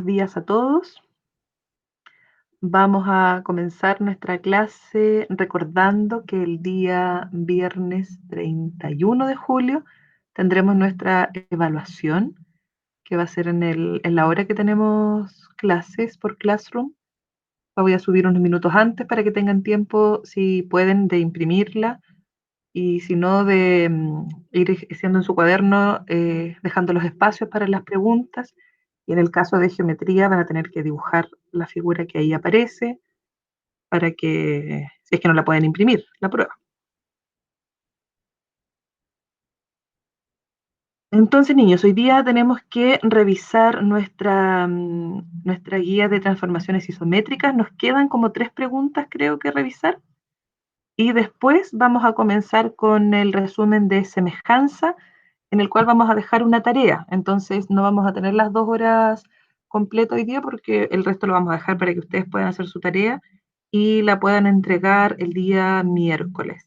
Buenos días a todos. Vamos a comenzar nuestra clase recordando que el día viernes 31 de julio tendremos nuestra evaluación, que va a ser en la hora que tenemos clases por Classroom. La voy a subir unos minutos antes para que tengan tiempo, si pueden, de imprimirla y si no, de ir haciendo en su cuaderno, dejando los espacios para las preguntas. Y en el caso de geometría van a tener que dibujar la figura que ahí aparece para que, si es que no la pueden imprimir, la prueba. Entonces, niños, hoy día tenemos que revisar nuestra guía de transformaciones isométricas. Nos quedan como 3 preguntas, creo que revisar. Y después vamos a comenzar con el resumen de semejanza, en el cual vamos a dejar una tarea. Entonces, no vamos a tener las 2 horas completas hoy día porque el resto lo vamos a dejar para que ustedes puedan hacer su tarea y la puedan entregar el día miércoles.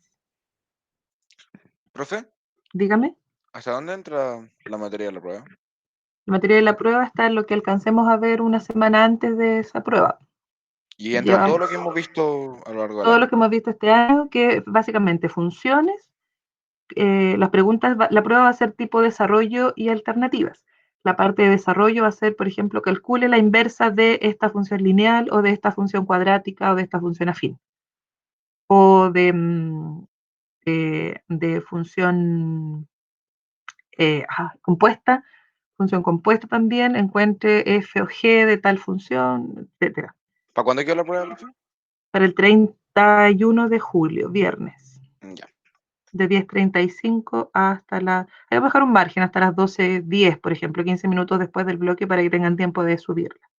Profe, Dígame. ¿hasta dónde entra la materia de la prueba? La materia de la prueba está en lo que alcancemos a ver una semana antes de esa prueba. Y entra todo Llevamos lo que hemos visto a lo largo del todo lo año. que hemos visto este año, que básicamente funciones, las preguntas, la prueba va a ser tipo desarrollo y alternativas. La parte de desarrollo va a ser, por ejemplo, calcule la inversa de esta función lineal o de esta función cuadrática o de esta función afín. O de función compuesta, función compuesta también, encuentre f o g de tal función, etcétera. ¿Para cuándo quedó la prueba, profe? Para el 31 de julio, viernes, Ya. de 10:35 hasta la... Hay que bajar un margen hasta las 12:10, por ejemplo, 15 minutos después del bloque para que tengan tiempo de subirla.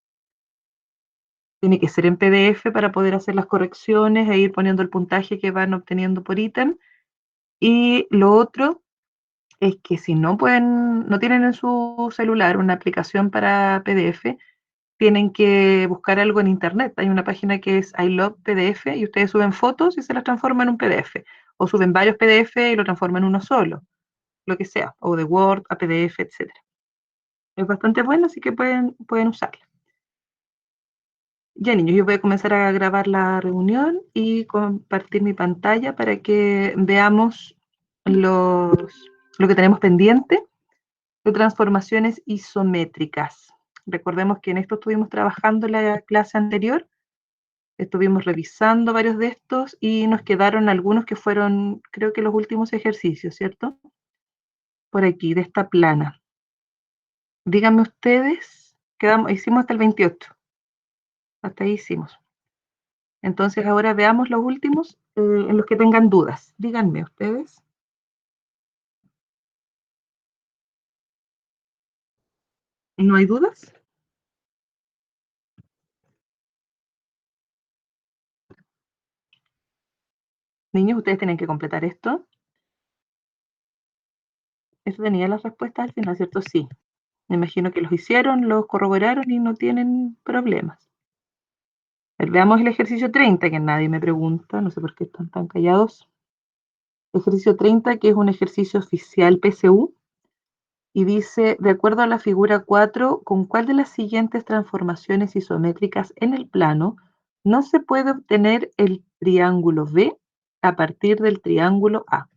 Tiene que ser en PDF para poder hacer las correcciones e ir poniendo el puntaje que van obteniendo por ítem. Y lo otro es que si no pueden, no tienen en su celular una aplicación para PDF, tienen que buscar algo en internet. Hay una página que es I Love PDF y ustedes suben fotos y se las transforman en un PDF. O suben varios PDF y lo transforman en uno solo, lo que sea, o de Word a PDF, etc. Es bastante bueno, así que pueden usarla. Ya, niños, yo voy a comenzar a grabar la reunión y compartir mi pantalla para que veamos lo que tenemos pendiente de transformaciones isométricas. Recordemos que en esto estuvimos trabajando en la clase anterior. Estuvimos revisando varios de estos y nos quedaron algunos que fueron, creo que los últimos ejercicios, ¿cierto? Por aquí, de esta plana. Díganme ustedes, hicimos hasta el 28. Hasta ahí hicimos. Entonces ahora veamos los últimos en los que tengan dudas. Díganme ustedes. ¿No hay dudas? Niños, ustedes tienen que completar esto. Eso tenía las respuestas al final, ¿cierto? Sí. Me imagino que los hicieron, los corroboraron y no tienen problemas. Veamos el ejercicio 30, que nadie me pregunta, no sé por qué están tan callados. Ejercicio 30, que es un ejercicio oficial PSU, y dice, de acuerdo a la figura 4, ¿con cuál de las siguientes transformaciones isométricas en el plano no se puede obtener el triángulo B a partir del triángulo A?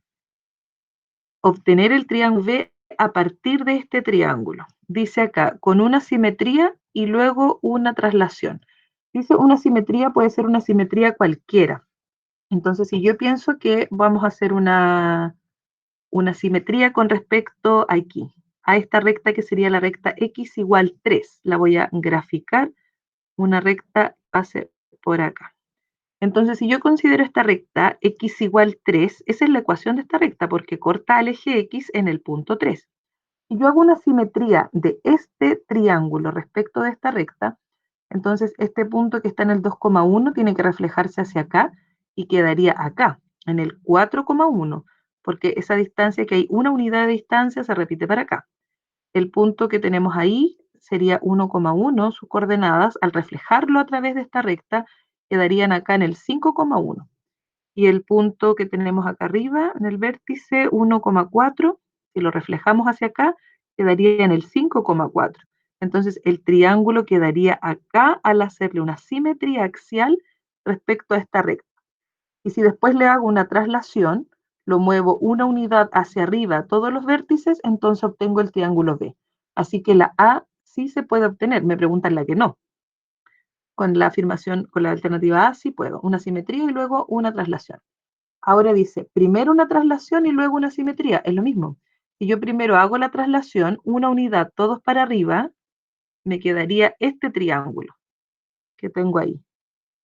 Obtener el triángulo B a partir de este triángulo. Dice acá, con una simetría y luego una traslación. Dice una simetría puede ser una simetría cualquiera. Entonces, si yo pienso que vamos a hacer una simetría con respecto aquí, a esta recta que sería la recta x igual 3, la voy a graficar, una recta pase por acá. Entonces, si yo considero esta recta x igual 3, esa es la ecuación de esta recta porque corta al eje x en el punto 3. Si yo hago una simetría de este triángulo respecto de esta recta, entonces este punto que está en el 2,1 tiene que reflejarse hacia acá y quedaría acá, en el 4,1, porque esa distancia que hay una unidad de distancia se repite para acá. El punto que tenemos ahí sería 1,1, sus coordenadas, al reflejarlo a través de esta recta, quedarían acá en el 5,1. Y el punto que tenemos acá arriba, en el vértice, 1,4, si lo reflejamos hacia acá, quedaría en el 5,4. Entonces el triángulo quedaría acá al hacerle una simetría axial respecto a esta recta. Y si después le hago una traslación, lo muevo una unidad hacia arriba a todos los vértices, entonces obtengo el triángulo B. Así que la A sí se puede obtener, me preguntan la que no. Con la afirmación, con la alternativa A sí puedo, una simetría y luego una traslación. Ahora dice, primero una traslación y luego una simetría, es lo mismo. Si yo primero hago la traslación, una unidad todos para arriba, me quedaría este triángulo que tengo ahí.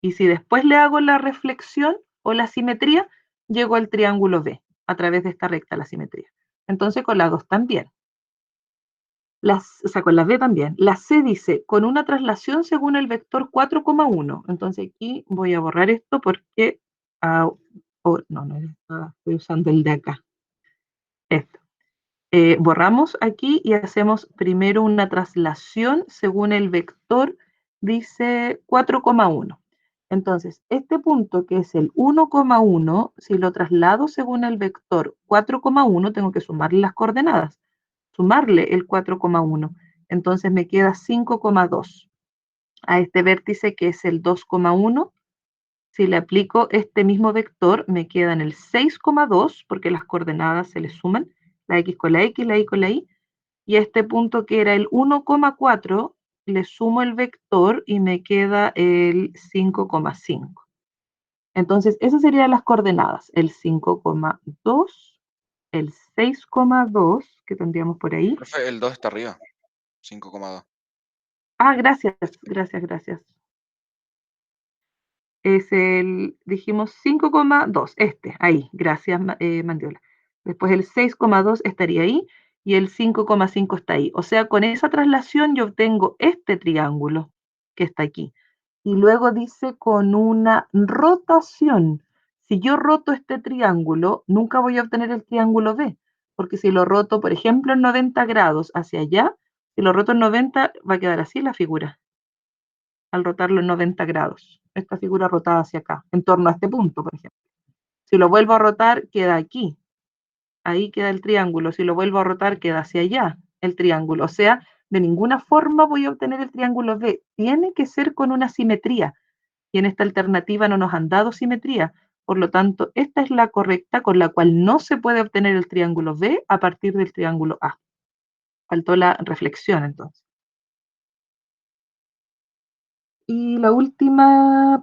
Y si después le hago la reflexión o la simetría, llego al triángulo B a través de esta recta, la simetría. Entonces con las dos también. O sea, con la B también. La C dice, con una traslación según el vector 4,1. Entonces aquí voy a borrar esto porque... estoy usando el de acá. Esto. Borramos aquí y hacemos primero una traslación según el vector, dice 4,1. Entonces, este punto que es el 1,1, si lo traslado según el vector 4,1, tengo que sumarle las coordenadas, sumarle el 4,1. Entonces me queda 5,2. A este vértice que es el 2,1, si le aplico este mismo vector, me quedan el 6,2, porque las coordenadas se le suman, la x con la x, la y con la y, y a este punto que era el 1,4, le sumo el vector y me queda el 5,5. Entonces, esas serían las coordenadas, el 5,2, el 6,2 que tendríamos por ahí. Profe, el 2 está arriba. 5,2. Ah, gracias, gracias, gracias. Es dijimos 5,2, ahí, gracias, Mandiola. Después el 6,2 estaría ahí y el 5,5 está ahí. O sea, con esa traslación yo obtengo este triángulo que está aquí. Y luego dice con una rotación. Si yo roto este triángulo, nunca voy a obtener el triángulo B, porque si lo roto, por ejemplo, en 90 grados hacia allá, si lo roto en 90, va a quedar así la figura al rotarlo en 90 grados. Esta figura rotada hacia acá, en torno a este punto, por ejemplo. Si lo vuelvo a rotar, queda aquí. Ahí queda el triángulo. Si lo vuelvo a rotar, queda hacia allá el triángulo. O sea, de ninguna forma voy a obtener el triángulo B. Tiene que ser con una simetría. Y en esta alternativa no nos han dado simetría. Por lo tanto, esta es la correcta con la cual no se puede obtener el triángulo B a partir del triángulo A. Faltó la reflexión entonces. Y la última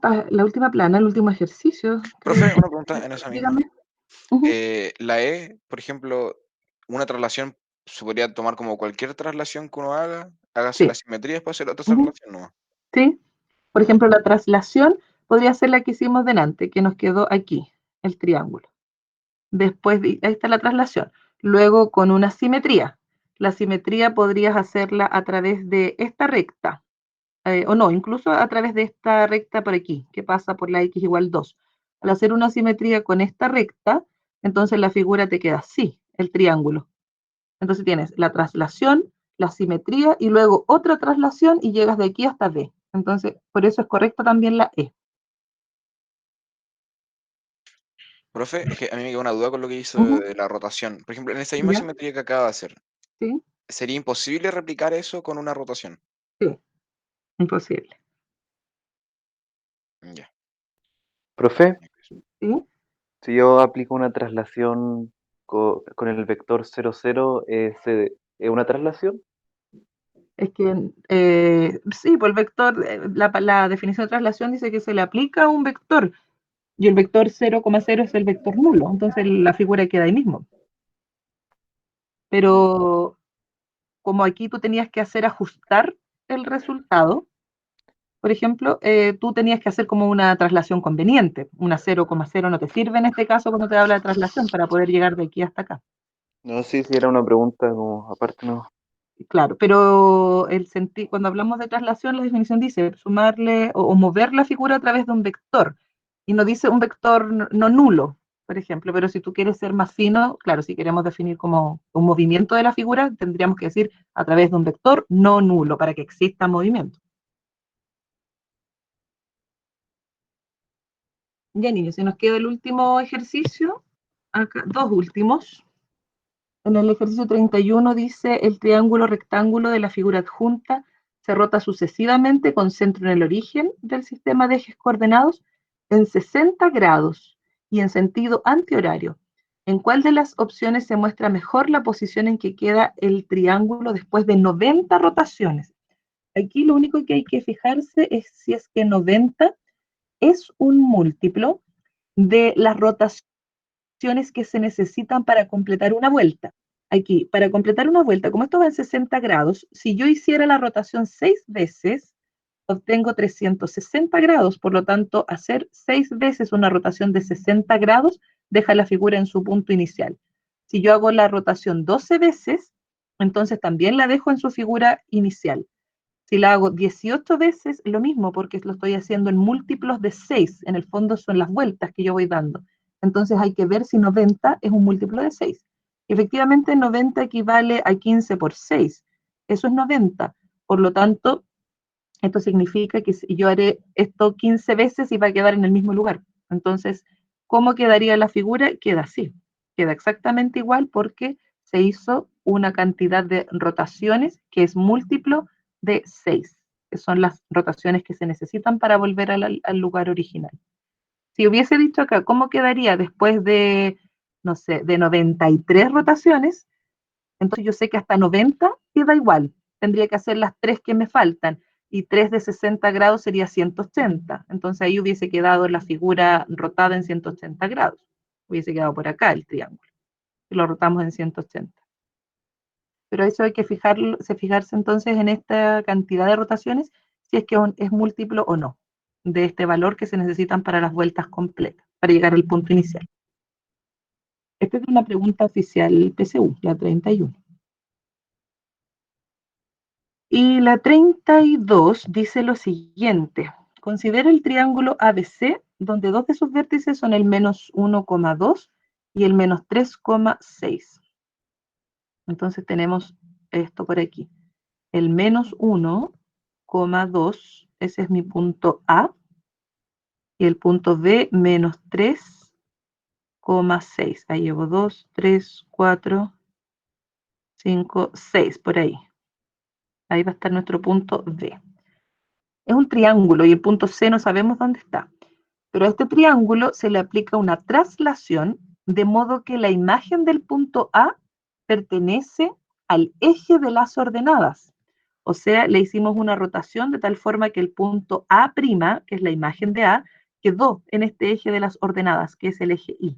plana, el último ejercicio. Profe, una pregunta en esa misma. Dígame. Ujú. La E, por ejemplo, una traslación se podría tomar como cualquier traslación que uno haga, hágase la Sí. simetría y después hacer otra Ujú. traslación, ¿no? Sí. Por ejemplo, la traslación podría ser la que hicimos delante, que nos quedó aquí, el triángulo. Después, ahí está la traslación. Luego, con una simetría. La simetría podrías hacerla a través de esta recta, o no, incluso a través de esta recta por aquí, que pasa por la x igual 2. Al hacer una simetría con esta recta, entonces la figura te queda así, el triángulo. Entonces tienes la traslación, la simetría y luego otra traslación y llegas de aquí hasta B. Entonces, por eso es correcta también la E. Profe, es que a mí me queda una duda con lo que hizo Ujú. de la rotación. Por ejemplo, en esa misma ¿Ya? simetría que acaba de hacer, Sí, ¿sería imposible replicar eso con una rotación? sí, imposible. Ya. Profe, ¿Sí? si yo aplico una traslación con el vector 0,0, ¿es una traslación? Es que, sí, pues el vector, la definición de traslación dice que se le aplica un vector y el vector 0,0 es el vector nulo, entonces la figura queda ahí mismo. Pero como aquí tú tenías que hacer ajustar el resultado, por ejemplo, tú tenías que hacer como una traslación conveniente. Una 0,0 no te sirve en este caso cuando te habla de traslación para poder llegar de aquí hasta acá. No, sí, sí, era una pregunta como aparte, no. Claro, pero cuando hablamos de traslación, la definición dice sumarle o mover la figura a través de un vector. Y no dice un vector no nulo, por ejemplo. Pero si tú quieres ser más fino, claro, si queremos definir como un movimiento de la figura, tendríamos que decir a través de un vector no nulo para que exista movimiento. Ya, niños, se nos queda el último ejercicio, acá, dos últimos. En el ejercicio 31 dice, el triángulo rectángulo de la figura adjunta se rota sucesivamente con centro en el origen del sistema de ejes coordenados en 60 grados y en sentido antihorario. ¿En cuál de las opciones se muestra mejor la posición en que queda el triángulo después de 90 rotaciones? Aquí lo único que hay que fijarse es si es que 90 es un múltiplo de las rotaciones que se necesitan para completar una vuelta. Aquí, para completar una vuelta, como esto va en 60 grados, si yo hiciera la rotación 6 veces, obtengo 360 grados. Por lo tanto, hacer 6 veces una rotación de 60 grados deja la figura en su punto inicial. Si yo hago la rotación 12 veces, entonces también la dejo en su figura inicial. Si la hago 18 veces, lo mismo, porque lo estoy haciendo en múltiplos de 6. En el fondo son las vueltas que yo voy dando. Entonces hay que ver si 90 es un múltiplo de 6. Efectivamente, 90 equivale a 15 por 6. Eso es 90. Por lo tanto, esto significa que si yo haré esto 15 veces y va a quedar en el mismo lugar. Entonces, ¿cómo quedaría la figura? Queda así. Queda exactamente igual porque se hizo una cantidad de rotaciones que es múltiplo de 6, que son las rotaciones que se necesitan para volver al lugar original. Si hubiese dicho acá, ¿cómo quedaría después de, no sé, de 93 rotaciones? Entonces yo sé que hasta 90 queda igual. Tendría que hacer las 3 que me faltan. Y 3 de 60 grados sería 180. Entonces ahí hubiese quedado la figura rotada en 180 grados. Hubiese quedado por acá el triángulo. Y lo rotamos en 180. Pero eso hay que fijarse entonces en esta cantidad de rotaciones, si es que es múltiplo o no, de este valor que se necesitan para las vueltas completas, para llegar al punto inicial. Esta es una pregunta oficial PSU, la 31. Y la 32 dice lo siguiente. Considera el triángulo ABC, donde dos de sus vértices son el menos 1,2 y el menos 3,6. Entonces tenemos esto por aquí. El menos 1,2, ese es mi punto A, y el punto B, menos 3,6. Ahí llevo 2, 3, 4, 5, 6, por ahí. Ahí va a estar nuestro punto B. Es un triángulo y el punto C no sabemos dónde está. Pero a este triángulo se le aplica una traslación de modo que la imagen del punto A pertenece al eje de las ordenadas. O sea, le hicimos una rotación de tal forma que el punto A', que es la imagen de A, quedó en este eje de las ordenadas, que es el eje Y.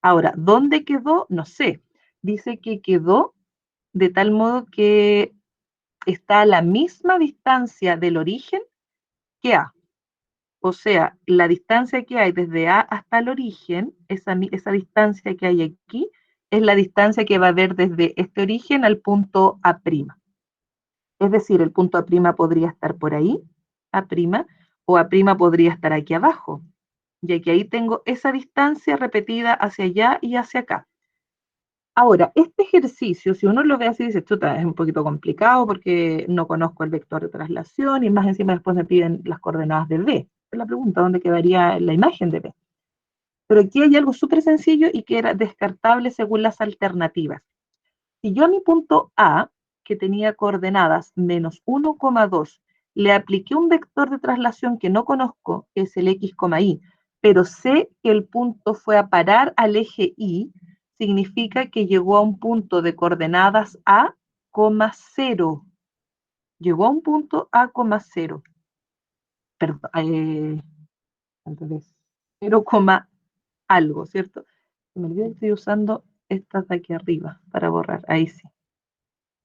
Ahora, ¿dónde quedó? No sé. Dice que quedó de tal modo que está a la misma distancia del origen que A. O sea, la distancia que hay desde A hasta el origen, esa distancia que hay aquí, es la distancia que va a haber desde este origen al punto A'. Es decir, el punto A' podría estar por ahí, A', o A' podría estar aquí abajo, ya que ahí tengo esa distancia repetida hacia allá y hacia acá. Ahora, este ejercicio, si uno lo ve así, dice, chuta, es un poquito complicado porque no conozco el vector de traslación y más encima después me piden las coordenadas de B. Es la pregunta, ¿dónde quedaría la imagen de B? Pero aquí hay algo súper sencillo y que era descartable según las alternativas. Si yo a mi punto A, que tenía coordenadas menos 1,2, le apliqué un vector de traslación que no conozco, que es el x, y, pero sé que el punto fue a parar al eje Y, significa que llegó a un punto de coordenadas A, 0. Llegó a un punto A, 0. Perdón, entonces, 0, algo, ¿cierto? Me olvidé que estoy usando estas de aquí arriba para borrar, ahí sí.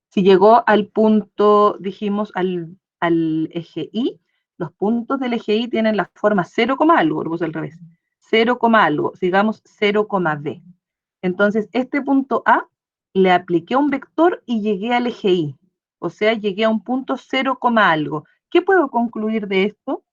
Si llegó al punto, dijimos, al eje Y, los puntos del eje Y tienen la forma 0, algo, lo puse al revés, 0, algo, sigamos 0, B. Entonces, este punto A le apliqué un vector y llegué al eje Y, o sea, llegué a un punto 0, algo. ¿Qué puedo concluir de esto?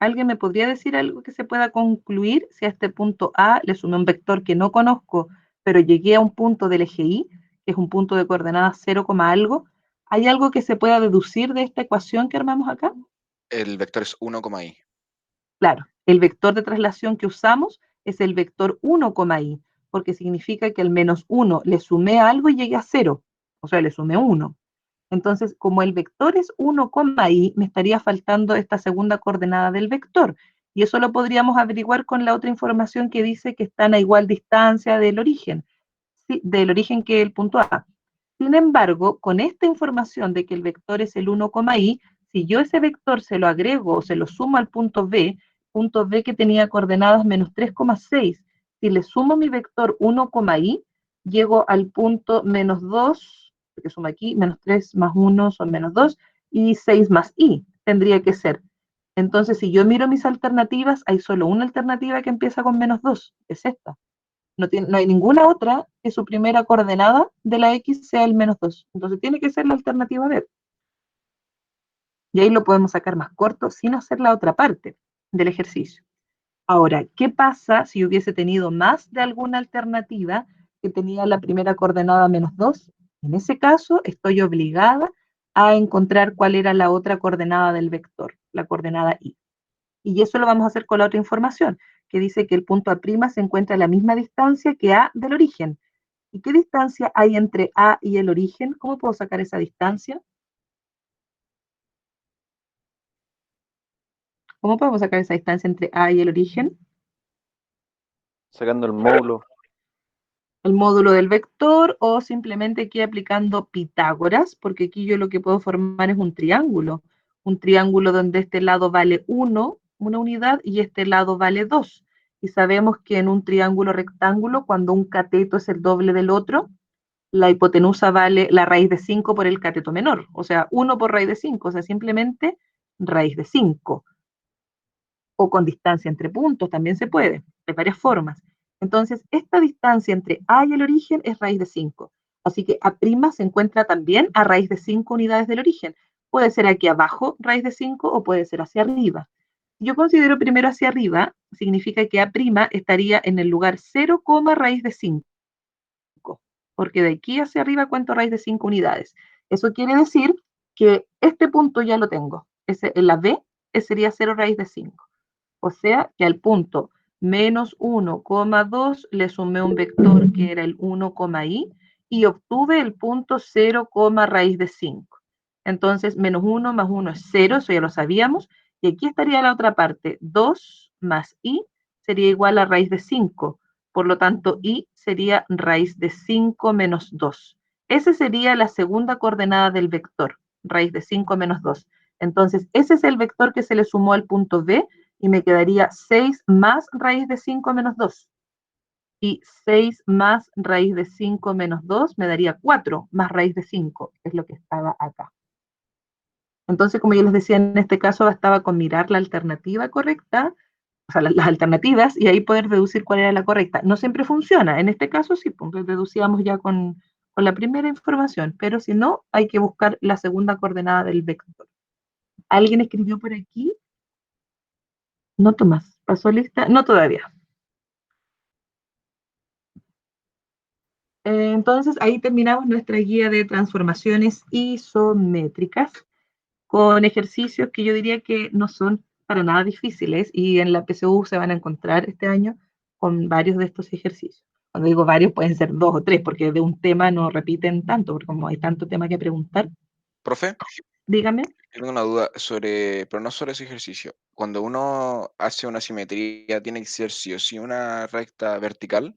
¿Alguien me podría decir algo que se pueda concluir si a este punto A le sumé un vector que no conozco, pero llegué a un punto del eje Y, que es un punto de coordenadas 0, algo? ¿Hay algo que se pueda deducir de esta ecuación que armamos acá? El vector es 1, y. Claro, el vector de traslación que usamos es el vector 1, y. porque significa que el -1 le sumé algo y llegué a 0, o sea, le sumé 1. Entonces, como el vector es 1, i, me estaría faltando esta segunda coordenada del vector. Y eso lo podríamos averiguar con la otra información que dice que están a igual distancia del origen, ¿sí? Del origen que el punto A. Sin embargo, con esta información de que el vector es el 1, i, si yo ese vector se lo agrego o se lo sumo al punto B que tenía coordenadas -3,6, si le sumo mi vector 1, i, llego al punto -2, que suma aquí, -3 más 1 son -2, y 6 más i tendría que ser. Entonces, si yo miro mis alternativas, hay solo una alternativa que empieza con -2, es esta. No hay ninguna otra que su primera coordenada de la X sea el -2. Entonces tiene que ser la alternativa B. Y ahí lo podemos sacar más corto sin hacer la otra parte del ejercicio. Ahora, ¿qué pasa si hubiese tenido más de alguna alternativa que tenía la primera coordenada -2? En ese caso, estoy obligada a encontrar cuál era la otra coordenada del vector, la coordenada y. Y eso lo vamos a hacer con la otra información, que dice que el punto A' se encuentra a la misma distancia que A del origen. ¿Y qué distancia hay entre A y el origen? ¿Cómo puedo sacar esa distancia? ¿Cómo podemos sacar esa distancia entre A y el origen? Sacando el módulo. El módulo del vector, o simplemente aquí aplicando Pitágoras, porque aquí yo lo que puedo formar es un triángulo donde este lado vale 1, una unidad, y este lado vale 2. Y sabemos que en un triángulo rectángulo, cuando un cateto es el doble del otro, la hipotenusa vale la raíz de 5 por el cateto menor, o sea, 1 por raíz de 5, o sea, simplemente raíz de 5. O con distancia entre puntos, también se puede, de varias formas. Entonces, esta distancia entre A y el origen es raíz de 5. Así que A' se encuentra también a raíz de 5 unidades del origen. Puede ser aquí abajo raíz de 5 o puede ser hacia arriba. Yo considero primero hacia arriba, significa que A' estaría en el lugar 0, raíz de 5, porque de aquí hacia arriba cuento raíz de 5 unidades. Eso quiere decir que este punto ya lo tengo. En la B sería 0 raíz de 5. O sea que al punto -1,2 le sumé un vector que era el 1, i y obtuve el punto 0, raíz de 5. Entonces, -1 más 1 es 0, eso ya lo sabíamos. Y aquí estaría la otra parte, 2 más i sería igual a raíz de 5. Por lo tanto, i sería raíz de 5 menos 2. Esa sería la segunda coordenada del vector, raíz de 5 menos 2. Entonces, ese es el vector que se le sumó al punto B, y me quedaría 6 más raíz de 5 menos 2. Y 6 más raíz de 5 menos 2 me daría 4 más raíz de 5, que es lo que estaba acá. Entonces, como yo les decía, en este caso bastaba con mirar la alternativa correcta, o sea, las alternativas, y ahí poder deducir cuál era la correcta. No siempre funciona, en este caso sí, pues deducíamos ya con la primera información, pero si no, hay que buscar la segunda coordenada del vector. ¿Alguien escribió por aquí? No, Tomás. ¿Pasó lista? No todavía. Entonces, ahí terminamos nuestra guía de transformaciones isométricas con ejercicios que yo diría que no son para nada difíciles, y en la PSU se van a encontrar este año con varios de estos ejercicios. Cuando digo varios, pueden ser 2 o 3, porque de un tema no repiten tanto, porque como hay tanto tema que preguntar. Profe, Dígame. tengo una duda sobre, pero no sobre ese ejercicio. Cuando uno hace una simetría, ¿tiene que ser sí o sí una recta vertical?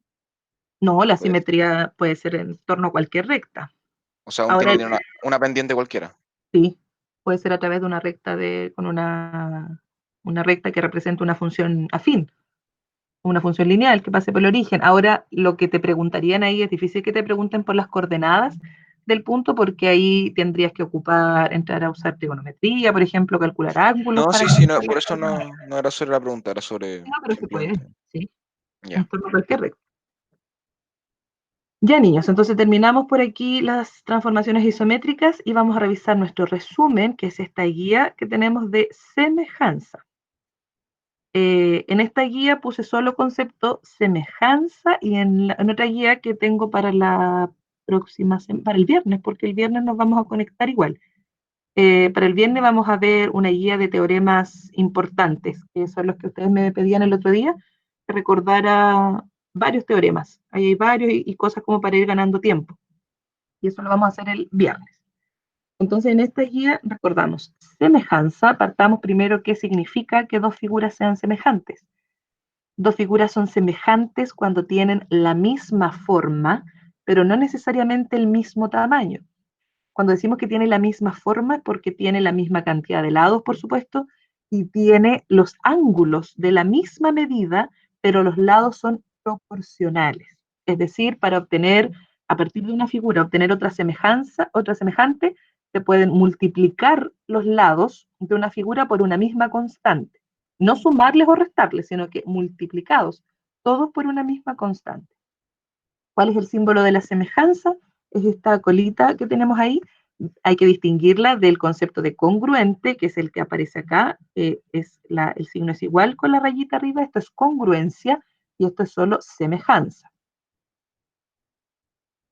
No, la Pues, simetría puede ser en torno a cualquier recta. o sea, un tema Ahora, tiene una pendiente cualquiera. sí, puede ser a través de una recta con una recta que representa una función afín, una función lineal que pase por el origen. Ahora, lo que te preguntarían ahí es difícil que te pregunten por las coordenadas del punto, porque ahí tendrías que entrar a usar trigonometría, por ejemplo, calcular ángulos No, para sí, sí, no, calcular por las eso coordenadas. no era sobre la pregunta, era sobre No, pero se puede, simplemente. sí, en Ya. torno a cualquier recta. Ya, niños, entonces terminamos por aquí las transformaciones isométricas y vamos a revisar nuestro resumen, que es esta guía que tenemos de semejanza. En esta guía puse solo concepto semejanza, y en otra guía que tengo para la próxima para el viernes, porque el viernes nos vamos a conectar igual. Para el viernes vamos a ver una guía de teoremas importantes, que son los que ustedes me pedían el otro día, que recordara varios teoremas, ahí hay varios y cosas como para ir ganando tiempo. Y eso lo vamos a hacer el viernes. Entonces, en esta guía recordamos semejanza. Partamos primero qué significa que dos figuras sean semejantes. Dos figuras son semejantes cuando tienen la misma forma, pero no necesariamente el mismo tamaño. Cuando decimos que tiene la misma forma es porque tiene la misma cantidad de lados, por supuesto, y tiene los ángulos de la misma medida, pero los lados son proporcionales. Es decir, para obtener, a partir de una figura, obtener otra semejanza, otra semejante, se pueden multiplicar los lados de una figura por una misma constante. No sumarles o restarles, sino que multiplicados, todos por una misma constante. ¿Cuál es el símbolo de la semejanza? Es esta colita que tenemos ahí. Hay que distinguirla del concepto de congruente, que es el que aparece acá. El signo es igual con la rayita arriba. Esto es congruencia y esto es solo semejanza.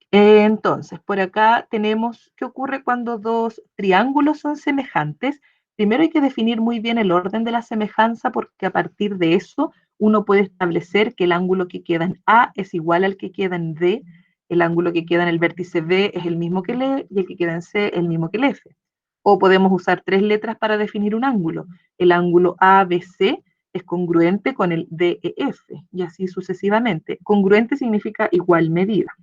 Entonces, por acá tenemos qué ocurre cuando dos triángulos son semejantes. Primero hay que definir muy bien el orden de la semejanza porque a partir de eso uno puede establecer que el ángulo que queda en A es igual al que queda en D, el ángulo que queda en el vértice B es el mismo que el E y el que queda en C el mismo que el F. O podemos usar tres letras para definir un ángulo. El ángulo ABC es congruente con el DEF y así sucesivamente. Congruente significa igual medida.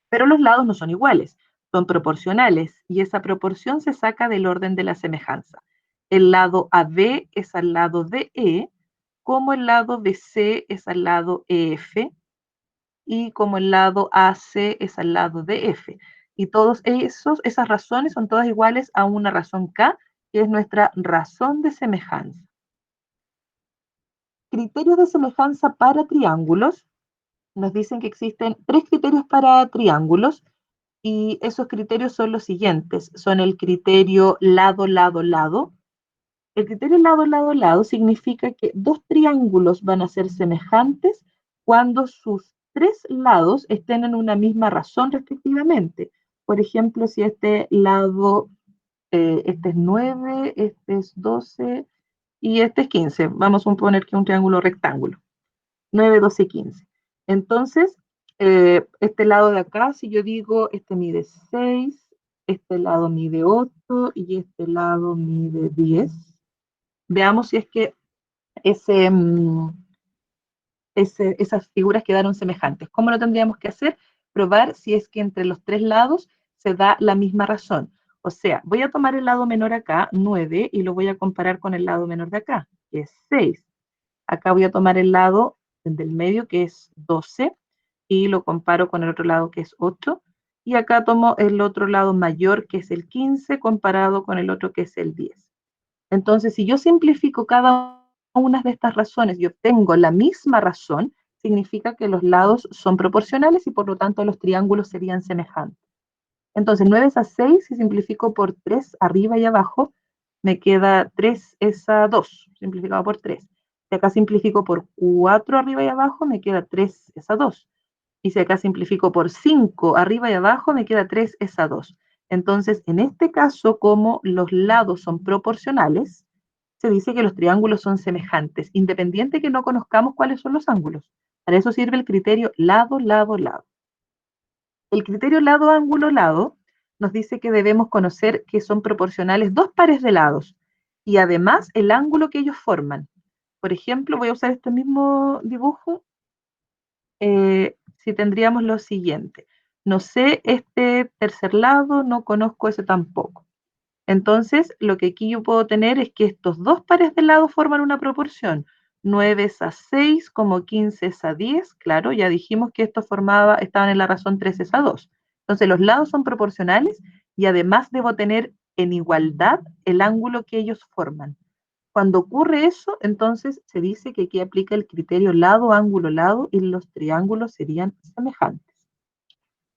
Pero los lados no son iguales, son proporcionales y esa proporción se saca del orden de la semejanza. El lado AB es al lado DE, como el lado BC es al lado EF y como el lado AC es al lado DF. Y todas esas razones son todas iguales a una razón K, que es nuestra razón de semejanza. Criterios de semejanza para triángulos. Nos dicen que existen tres criterios para triángulos. Y esos criterios son los siguientes, son el criterio lado, lado, lado. El criterio lado, lado, lado significa que dos triángulos van a ser semejantes cuando sus tres lados estén en una misma razón respectivamente. Por ejemplo, si este lado, este es 9, este es 12 y este es 15. Vamos a suponer que es un triángulo rectángulo. 9, 12, 15. Entonces, este lado de acá, si yo digo, este mide 6, este lado mide 8 y este lado mide 10. Veamos si es que esas figuras quedaron semejantes. ¿Cómo lo tendríamos que hacer? Probar si es que entre los tres lados se da la misma razón. O sea, voy a tomar el lado menor acá, 9, y lo voy a comparar con el lado menor de acá, que es 6. Acá voy a tomar el lado del medio, que es 12, y lo comparo con el otro lado, que es 8. Y acá tomo el otro lado mayor, que es el 15, comparado con el otro, que es el 10. Entonces, si yo simplifico cada una de estas razones y obtengo la misma razón, significa que los lados son proporcionales y por lo tanto los triángulos serían semejantes. Entonces, 9 es a 6, si simplifico por 3 arriba y abajo, me queda 3 es a 2, simplificado por 3. Si acá simplifico por 4 arriba y abajo, me queda 3 es a 2. Y si acá simplifico por 5 arriba y abajo, me queda 3 es a 2. Entonces, en este caso, como los lados son proporcionales, se dice que los triángulos son semejantes, independiente que no conozcamos cuáles son los ángulos. Para eso sirve el criterio lado, lado, lado. El criterio lado, ángulo, lado nos dice que debemos conocer que son proporcionales dos pares de lados y además el ángulo que ellos forman. Por ejemplo, voy a usar este mismo dibujo si tendríamos lo siguiente. No sé este tercer lado, no conozco ese tampoco. Entonces, lo que aquí yo puedo tener es que estos dos pares de lados forman una proporción. 9 es a 6, como 15 es a 10. Claro, ya dijimos que esto estaban en la razón 3 es a 2. Entonces, los lados son proporcionales y además debo tener en igualdad el ángulo que ellos forman. Cuando ocurre eso, entonces se dice que aquí aplica el criterio lado, ángulo, lado y los triángulos serían semejantes.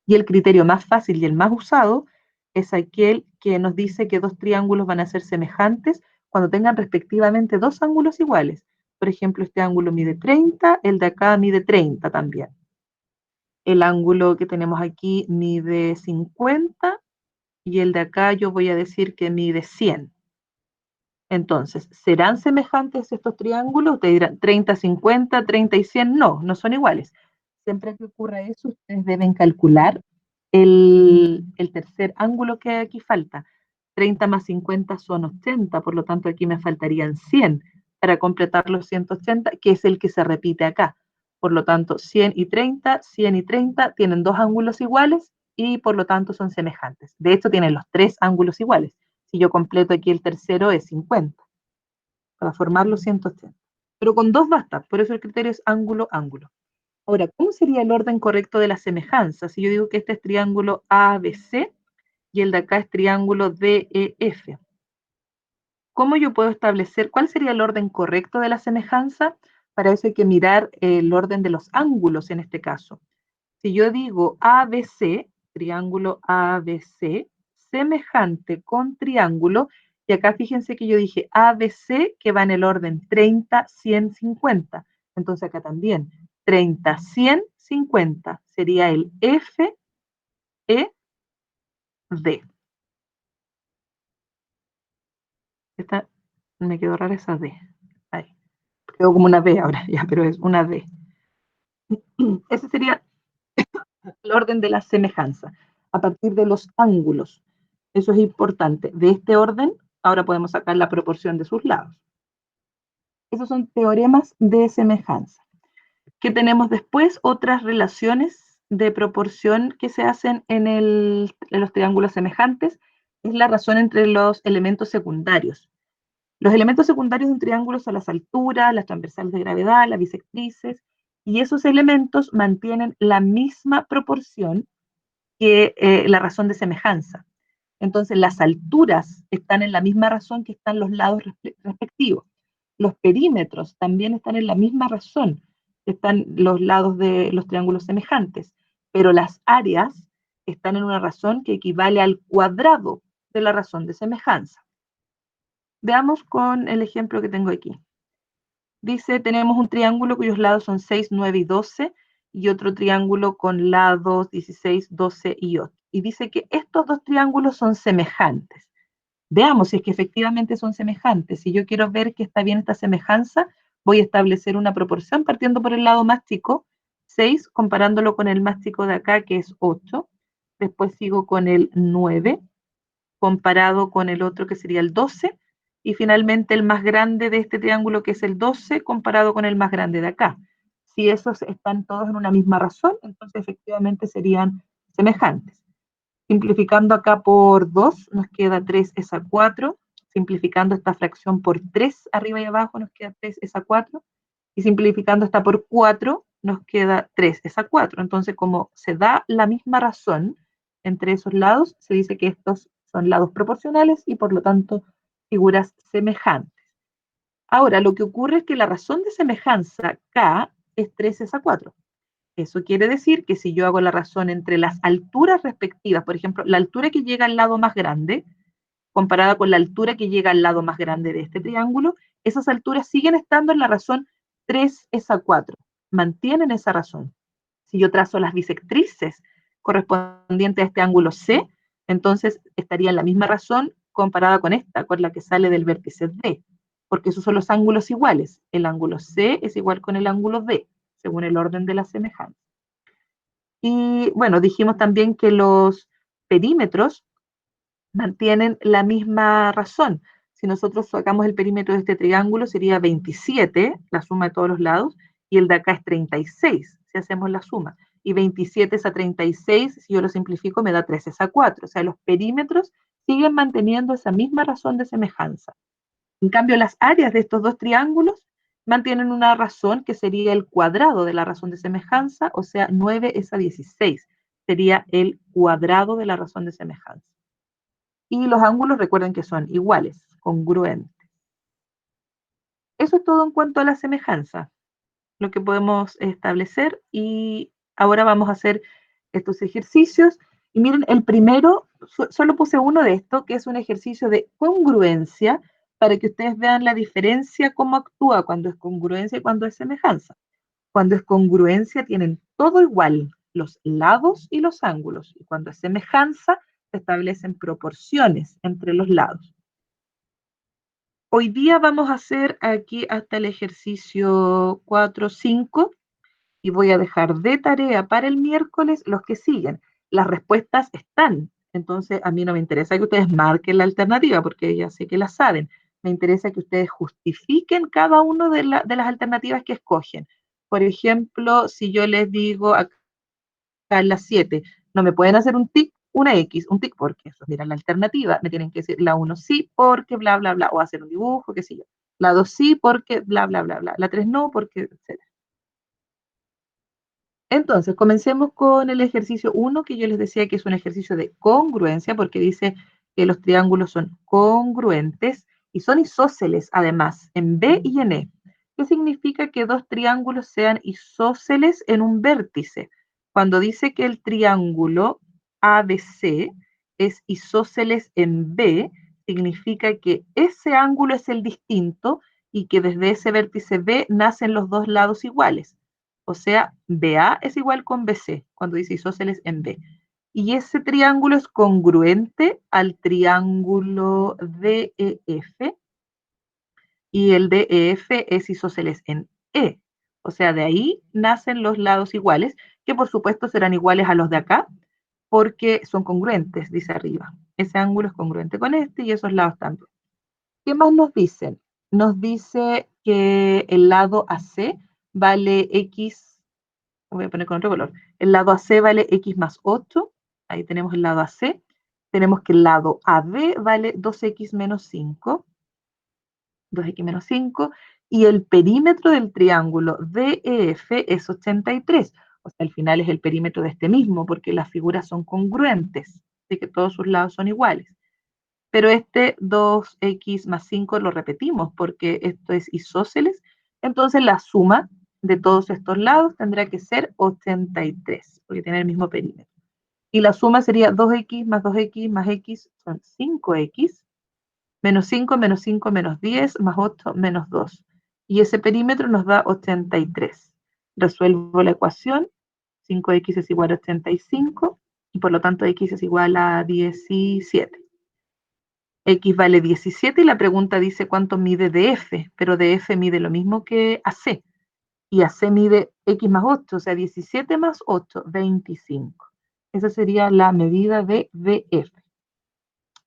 Y el criterio más fácil y el más usado es aquel que nos dice que dos triángulos van a ser semejantes cuando tengan respectivamente dos ángulos iguales. Por ejemplo, este ángulo mide 30, el de acá mide 30 también. El ángulo que tenemos aquí mide 50 y el de acá yo voy a decir que mide 100. Entonces, ¿serán semejantes estos triángulos? Te dirán 30, 50, 30 y 100. No, no son iguales. siempre que ocurra eso, ustedes deben calcular el tercer ángulo que aquí falta. 30 más 50 son 80, por lo tanto aquí me faltarían 100 para completar los 180, que es el que se repite acá. Por lo tanto, 100 y 30 tienen dos ángulos iguales y por lo tanto son semejantes. De hecho, tienen los tres ángulos iguales. Si yo completo aquí el tercero es 50, para formar los 180. Pero con dos basta, por eso el criterio es ángulo-ángulo. Ahora, ¿cómo sería el orden correcto de la semejanza? Si yo digo que este es triángulo ABC y el de acá es triángulo DEF, ¿cómo yo puedo establecer cuál sería el orden correcto de la semejanza? Para eso hay que mirar el orden de los ángulos en este caso. Si yo digo ABC, triángulo ABC, semejante con triángulo, y acá fíjense que yo dije ABC, que va en el orden 30, 100, 50. Entonces acá también, 30, 100, 50 sería el FED. Esta, me quedó rara esa D. Ahí. Quedó como una B ahora, ya, pero es una D. Ese sería el orden de la semejanza, a partir de los ángulos. Eso es importante. De este orden, ahora podemos sacar la proporción de sus lados. Esos son teoremas de semejanza. ¿Qué tenemos después? Otras relaciones de proporción que se hacen en los triángulos semejantes. Es la razón entre los elementos secundarios. Los elementos secundarios de un triángulo son las alturas, las transversales de gravedad, las bisectrices, y esos elementos mantienen la misma proporción que la razón de semejanza. Entonces, las alturas están en la misma razón que están los lados respectivos. Los perímetros también están en la misma razón que están los lados de los triángulos semejantes, pero las áreas están en una razón que equivale al cuadrado de la razón de semejanza. Veamos con el ejemplo que tengo aquí. Dice, tenemos un triángulo cuyos lados son 6, 9 y 12, y otro triángulo con lados 16, 12 y 8. Y dice que estos dos triángulos son semejantes. Veamos si es que efectivamente son semejantes. Si yo quiero ver que está bien esta semejanza, voy a establecer una proporción partiendo por el lado más chico, 6, comparándolo con el más chico de acá, que es 8. Después sigo con el 9, comparado con el otro que sería el 12, y finalmente el más grande de este triángulo que es el 12 comparado con el más grande de acá. Si esos están todos en una misma razón, entonces efectivamente serían semejantes. Simplificando acá por 2 nos queda 3 es a 4, simplificando esta fracción por 3 arriba y abajo nos queda 3 es a 4, y simplificando esta por 4 nos queda 3 es a 4. Entonces, como se da la misma razón entre esos lados, se dice que estos son lados proporcionales y por lo tanto figuras semejantes. Ahora, lo que ocurre es que la razón de semejanza K es 3 es a 4. Eso quiere decir que si yo hago la razón entre las alturas respectivas, por ejemplo, la altura que llega al lado más grande, comparada con la altura que llega al lado más grande de este triángulo, esas alturas siguen estando en la razón 3 es a 4. Mantienen esa razón. Si yo trazo las bisectrices correspondientes a este ángulo C, entonces estaría en la misma razón comparada con esta, con la que sale del vértice D, porque esos son los ángulos iguales. El ángulo C es igual con el ángulo D, según el orden de la semejanza. Y bueno, dijimos también que los perímetros mantienen la misma razón. Si nosotros sacamos el perímetro de este triángulo, sería 27, la suma de todos los lados, y el de acá es 36, si hacemos la suma. Y 27 es a 36, si yo lo simplifico, me da 3 es a 4. O sea, los perímetros siguen manteniendo esa misma razón de semejanza. En cambio, las áreas de estos dos triángulos mantienen una razón que sería el cuadrado de la razón de semejanza, o sea, 9 es a 16. Sería el cuadrado de la razón de semejanza. Y los ángulos recuerden que son iguales, congruentes. Eso es todo en cuanto a la semejanza, lo que podemos establecer, y ahora vamos a hacer estos ejercicios. Y miren, el primero, solo puse uno de estos, que es un ejercicio de congruencia, para que ustedes vean la diferencia, cómo actúa cuando es congruencia y cuando es semejanza. Cuando es congruencia tienen todo igual, los lados y los ángulos, y cuando es semejanza se establecen proporciones entre los lados. Hoy día vamos a hacer aquí hasta el ejercicio 4, 5, y voy a dejar de tarea para el miércoles los que siguen. Las respuestas están, entonces a mí no me interesa que ustedes marquen la alternativa, porque ya sé que la saben. Me interesa que ustedes justifiquen cada una de las alternativas que escogen. Por ejemplo, si yo les digo acá en las 7, no me pueden hacer un tic, una X, un tic porque eso, mira la alternativa, me tienen que decir la 1 sí porque bla, bla, bla, o hacer un dibujo, qué sé yo. La 2 sí porque bla, bla, bla, bla. La 3 no porque, etc. Entonces, comencemos con el ejercicio 1, que yo les decía que es un ejercicio de congruencia, porque dice que los triángulos son congruentes y son isósceles, además, en B y en E. ¿Qué significa que dos triángulos sean isósceles en un vértice? Cuando dice que el triángulo ABC es isósceles en B, significa que ese ángulo es el distinto y que desde ese vértice B nacen los dos lados iguales. O sea, BA es igual con BC, cuando dice isósceles en B. Y ese triángulo es congruente al triángulo DEF, y el DEF es isósceles en E. O sea, de ahí nacen los lados iguales, que por supuesto serán iguales a los de acá, porque son congruentes, dice arriba. Ese ángulo es congruente con este y esos lados también. ¿Qué más nos dicen? Nos dice que el lado AC vale X, voy a poner con otro color, el lado AC vale X más 8, ahí tenemos el lado AC, tenemos que el lado AB vale 2X menos 5, 2X menos 5, y el perímetro del triángulo DEF es 83, o sea, al final es el perímetro de este mismo, porque las figuras son congruentes, así que todos sus lados son iguales. Pero este 2X más 5 lo repetimos porque esto es isósceles, entonces la suma de todos estos lados tendrá que ser 83, porque tiene el mismo perímetro. Y la suma sería 2X más 2X más X son 5X, menos 5 menos 5 menos 10 más 8 menos 2. Y ese perímetro nos da 83. Resuelvo la ecuación, 5X es igual a 85 y por lo tanto X es igual a 17. X vale 17 y la pregunta dice cuánto mide DF, pero DF mide lo mismo que AC y AC mide X más 8, o sea, 17 más 8, 25. Esa sería la medida de DF,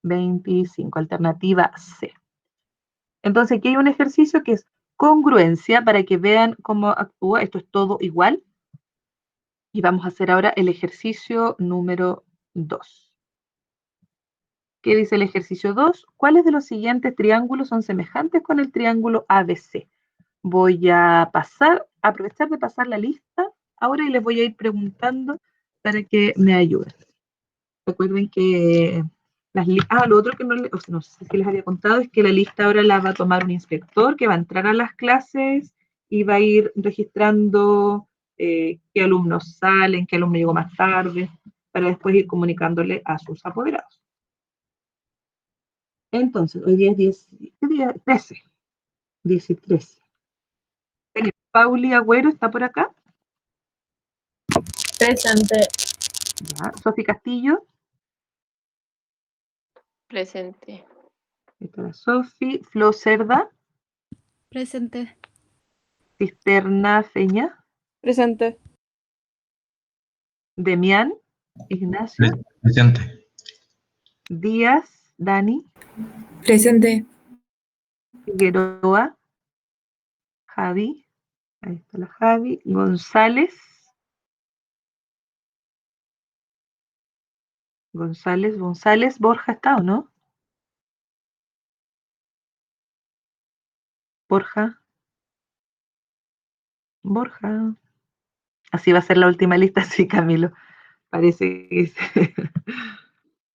25, alternativa C. Entonces aquí hay un ejercicio que es congruencia para que vean cómo actúa, esto es todo igual. Y vamos a hacer ahora el ejercicio número 2. ¿Qué dice el ejercicio 2? ¿Cuáles de los siguientes triángulos son semejantes con el triángulo ABC? Voy a aprovechar de pasar la lista ahora y les voy a ir preguntando para que me ayuden. Recuerden que lo otro que no sé si les había contado es que la lista ahora la va a tomar un inspector que va a entrar a las clases y va a ir registrando qué alumnos salen, qué alumno llegó más tarde, para después ir comunicándole a sus apoderados. Entonces, hoy día es 10, ¿qué día? 13. 10 y 13. Pauli Agüero está por acá. Presente. Ya. Sofi Castillo. Presente. Está la Sofi. Flo Cerda. Presente. Cisterna Feña. Presente. Demián Ignacio. Presente. Díaz Dani. Presente. Figueroa. Javi. Ahí está la Javi. González. González. Borja está, ¿o no? Borja. Así va a ser la última lista, sí, Camilo. Parece que sí.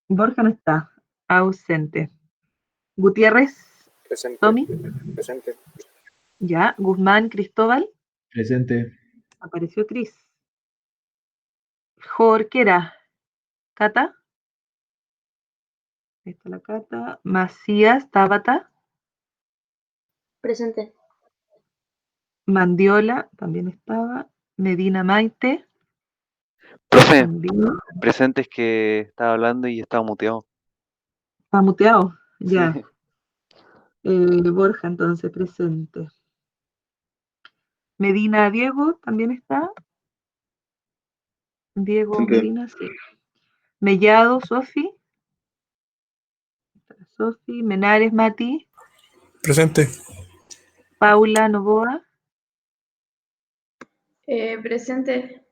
Borja no está. Ausente. Gutiérrez. Presente. Tommy. Presente. Ya. Guzmán Cristóbal. Presente. Apareció Cris. Jorquera. Cata. Ahí está la Cata. Macías Tabata. Presente. Mandiola también estaba. Medina Maite. Profe, También. presente es que estaba hablando y estaba muteado. Está muteado. Ya. Sí. Borja entonces presente. Medina Diego también está. Diego Presente. Medina, sí. Mellado, Sofi. Sofi, Menares, Mati. Presente. Paula Novoa. Presente.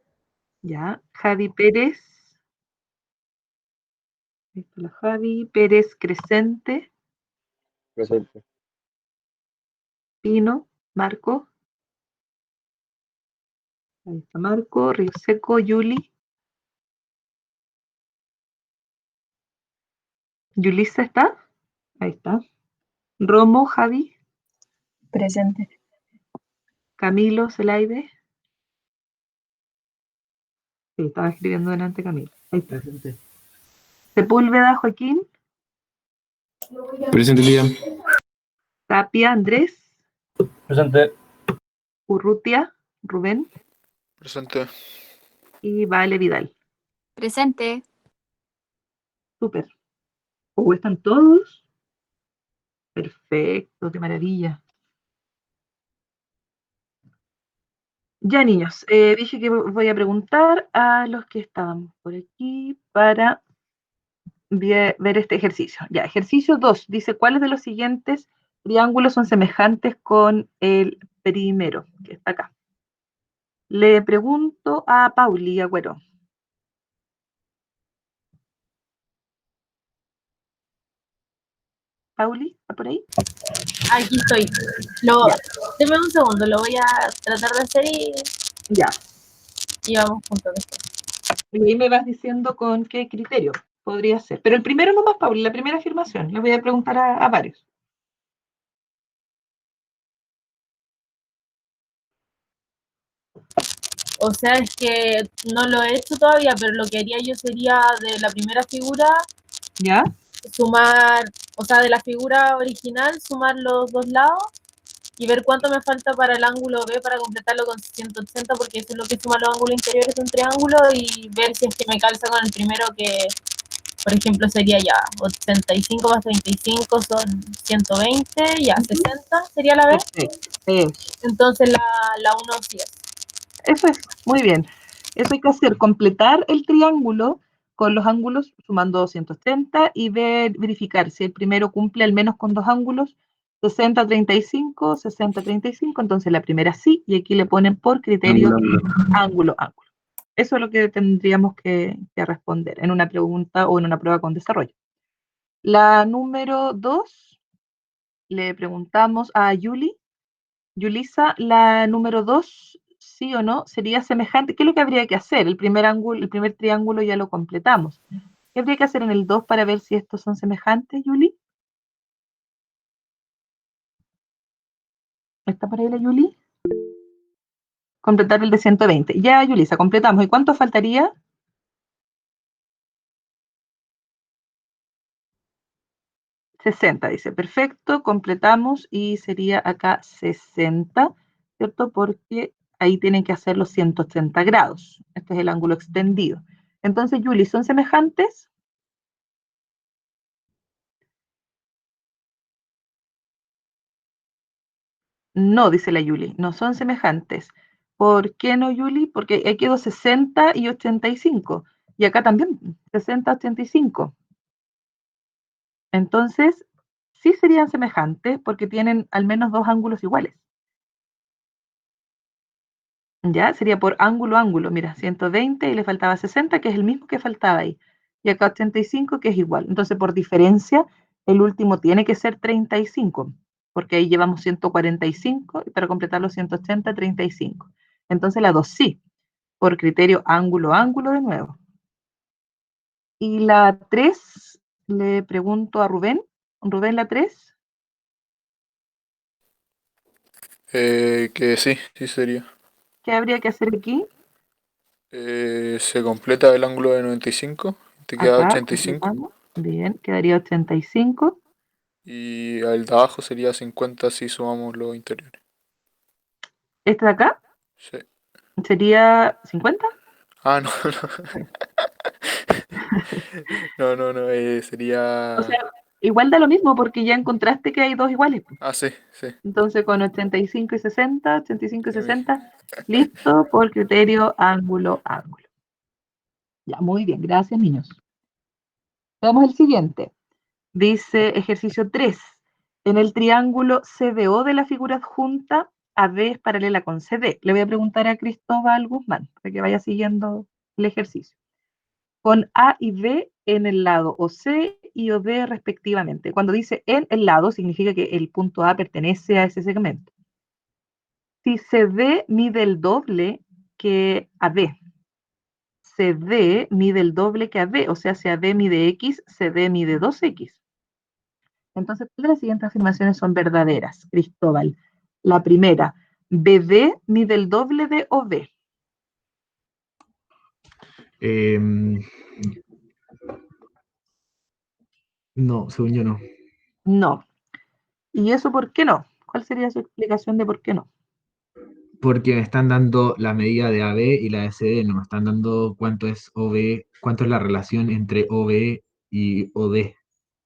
Ya. Javi Pérez. Ahí está la Javi. Pérez Crescente. Presente. Pino. Marco. Ahí está Marco. Río Seco, Yuli. Yulisa está. Ahí está. Romo, Javi. Presente. Camilo, Zelaide. Sí, estaba escribiendo delante Camilo. Ahí está. Presente. Sepúlveda, Joaquín. Presente, Liam. Tapia, Andrés. Presente. Urrutia, Rubén. Presente. Y Vale Vidal. Presente. Súper. ¿Están todos? Perfecto, qué maravilla. Ya, niños, dije que voy a preguntar a los que estaban por aquí para ver este ejercicio. Ya, ejercicio 2 dice, ¿cuáles de los siguientes triángulos son semejantes con el primero? Que está acá. Le pregunto a Pauli Agüero. Pauli, ¿está por ahí? Aquí estoy. Deme un segundo, lo voy a tratar de hacer Ya. y vamos juntos después. Y ahí me vas diciendo con qué criterio podría ser. Pero el primero nomás, Pauli, la primera afirmación. Le voy a preguntar a varios. O sea, es que no lo he hecho todavía, pero lo que haría yo sería de la primera figura ¿Ya? sumar, o sea, de la figura original sumar los dos lados y ver cuánto me falta para el ángulo B para completarlo con 180, porque eso es lo que suma los ángulos interiores de un triángulo, y ver si es que me calza con el primero, que por ejemplo sería ya 85 más 35 son 120, ya 60 sería la B. Perfecto. Entonces la 1 sí es. Eso es, muy bien. Eso hay que hacer, completar el triángulo con los ángulos sumando 230 y verificar si el primero cumple al menos con dos ángulos, 60-35, 60-35, entonces la primera sí, y aquí le ponen por criterio ángulo, ángulo. Eso es lo que tendríamos que responder en una pregunta o en una prueba con desarrollo. La número 2, le preguntamos a Yuli. Yulisa, la número 2, sí o no, sería semejante. ¿Qué es lo que habría que hacer? El primer ángulo, el primer triángulo ya lo completamos. ¿Qué habría que hacer en el 2 para ver si estos son semejantes, Yuli? ¿Está por ahí la Yuli? Completar el de 120. Ya, Yulisa, completamos. ¿Y cuánto faltaría? 60, dice. Perfecto, completamos y sería acá 60, ¿cierto? Porque ahí tienen que hacer los 180 grados. Este es el ángulo extendido. Entonces, Yuli, ¿son semejantes? No, dice la Yuli, no son semejantes. ¿Por qué no, Yuli? Porque ahí quedó 60 y 85. Y acá también, 60, 85. Entonces, sí serían semejantes porque tienen al menos dos ángulos iguales. ¿Ya? Sería por ángulo, ángulo. Mira, 120 y le faltaba 60, que es el mismo que faltaba ahí. Y acá 85, que es igual. Entonces, por diferencia, el último tiene que ser 35, porque ahí llevamos 145 y para completar los 180, 35. Entonces, la 2 sí, por criterio ángulo, ángulo de nuevo. Y la 3, le pregunto a Rubén. Rubén, la 3. Que sí, sí sería. ¿Qué habría que hacer aquí? Se completa el ángulo de 95, te queda Acá, 85 completamos. Bien, quedaría 85. y el de abajo sería 50 si sumamos los interiores. ¿Este de acá? Sí. ¿Sería 50? Ah, no, no. No, O sería... sea, igual da lo mismo porque ya encontraste que hay dos iguales. Ah, sí, sí. Entonces con 85 y 60, 85 y Ya vi. 60, listo por criterio ángulo, ángulo. Ya, muy bien, gracias, niños. Veamos el siguiente. Dice ejercicio 3. En el triángulo CDO de la figura adjunta, AB es paralela con CD. Le voy a preguntar a Cristóbal Guzmán para que vaya siguiendo el ejercicio. Con A y B en el lado OC y OD respectivamente. Cuando dice en el lado, significa que el punto A pertenece a ese segmento. Si CD mide el doble que AB, CD mide el doble que AB, o sea, si AB mide X, CD mide 2X. Entonces, todas las siguientes afirmaciones son verdaderas, Cristóbal. La primera, BD mide el doble de OB. No, según yo no. No. ¿Y eso por qué no? ¿Cuál sería su explicación de por qué no? Porque me están dando la medida de AB y la de CD, no me están dando cuánto es OB, cuánto es la relación entre OB y OD.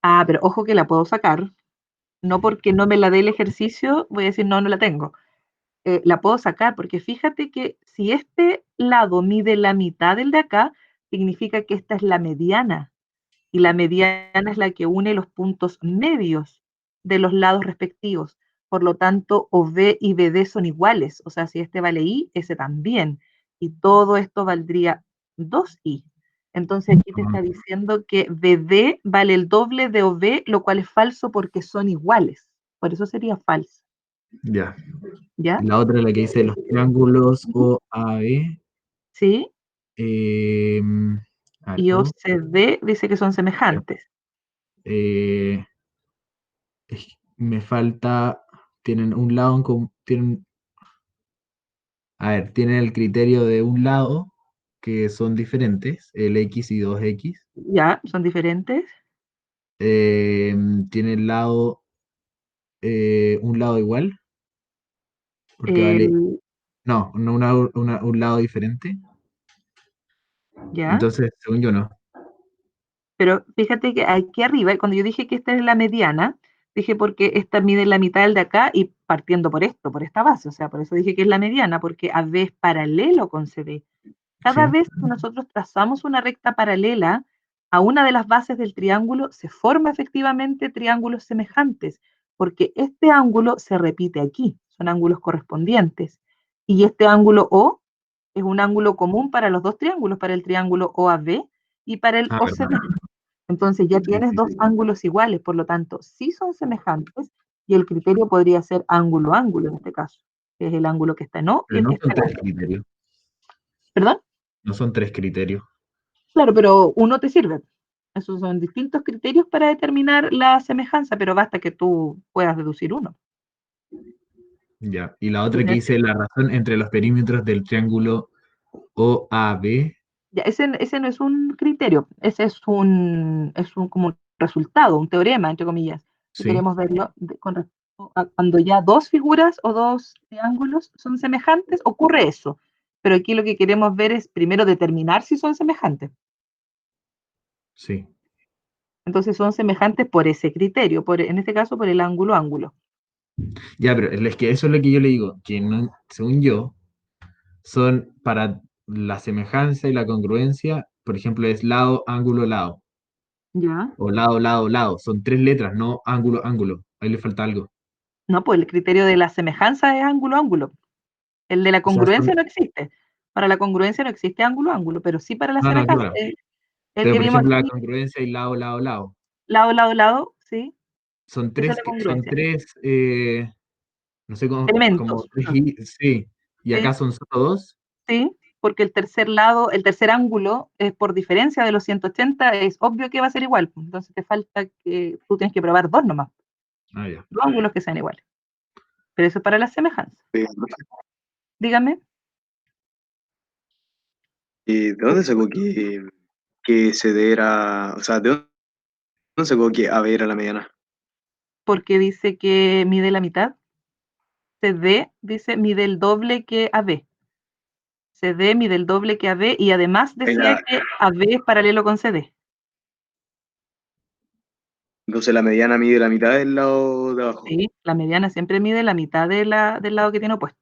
Ah, pero ojo que la puedo sacar. No porque no me la dé el ejercicio, voy a decir no, no la tengo. La puedo sacar porque fíjate que si este lado mide la mitad del de acá, significa que esta es la mediana. Y la mediana es la que une los puntos medios de los lados respectivos. Por lo tanto, OB y BD son iguales. O sea, si este vale I, ese también. Y todo esto valdría 2I. Entonces aquí te está diciendo que BD vale el doble de OB, lo cual es falso porque son iguales. Por eso sería falso. Ya. ¿Ya? La otra es la que dice los triángulos OAB. ¿Sí? A ver, Y OCD dice que son semejantes. me falta, tienen un lado en común, tienen el criterio de un lado, que son diferentes, el X y 2X. ¿Ya? ¿Son diferentes? Tiene el lado, un lado igual, porque vale, no, un lado diferente. ¿Ya? Entonces, según yo, no. Pero fíjate que aquí arriba, cuando yo dije que esta es la mediana, dije porque esta mide la mitad del de acá y partiendo por esto, por esta base, o sea, por eso dije que es la mediana, porque AB es paralelo con CD. Cada Sí. vez que nosotros trazamos una recta paralela a una de las bases del triángulo, se forma efectivamente triángulos semejantes, porque este ángulo se repite aquí, son ángulos correspondientes. Y este ángulo O es un ángulo común para los dos triángulos, para el triángulo OAB y para el OCD. Verdad. Entonces ya Sí, tienes sí, dos sí. ángulos iguales, por lo tanto, sí son semejantes y el criterio podría ser ángulo-ángulo en este caso, que es el ángulo que está en O y Pero el no que está son en tres A. criterios. ¿Perdón? No son tres criterios. Claro, pero uno te sirve. Esos son distintos criterios para determinar la semejanza, pero basta que tú puedas deducir uno. Ya. Y la otra que dice la razón entre los perímetros del triángulo OAB. Ya, ese no es un criterio, ese es un como un resultado, un teorema, entre comillas. Si Sí. queremos verlo con respecto a cuando ya dos figuras o dos triángulos son semejantes, ocurre eso. Pero aquí lo que queremos ver es primero determinar si son semejantes. Sí. Entonces son semejantes por ese criterio, en este caso por el ángulo-ángulo. Ya, pero es que eso es lo que yo le digo, que no, según yo, son para la semejanza y la congruencia, por ejemplo, es lado, ángulo, lado, ¿Ya? o lado, lado, lado, son tres letras, no ángulo, ángulo, ahí le falta algo. No, pues el criterio de la semejanza es ángulo-ángulo. El de la O sea, congruencia no existe. Para la congruencia no existe ángulo-ángulo, pero sí para la no, semejanza. claro, El pero que por vimos ejemplo la aquí, congruencia y lado, lado, lado, lado, lado, lado, sí, son esa es tres, la congruencia. no sé cómo, Elementos. sí, y Sí, acá son solo dos. sí, porque el tercer lado, el tercer ángulo, es por diferencia de los 180, es obvio que va a ser igual. Entonces te falta que tú tienes que probar dos nomás, Ah, ya. dos ángulos que sean iguales. Pero eso es para la semejanza. Dígame. ¿Y de dónde sacó que CD era, o sea, de dónde sacó que AB era la mediana? Porque dice que mide la mitad. CD dice mide el doble que AB. CD mide el doble que AB y además decía que AB es paralelo con CD. Entonces la mediana mide la mitad del lado de abajo. Sí, la mediana siempre mide la mitad del lado que tiene opuesto.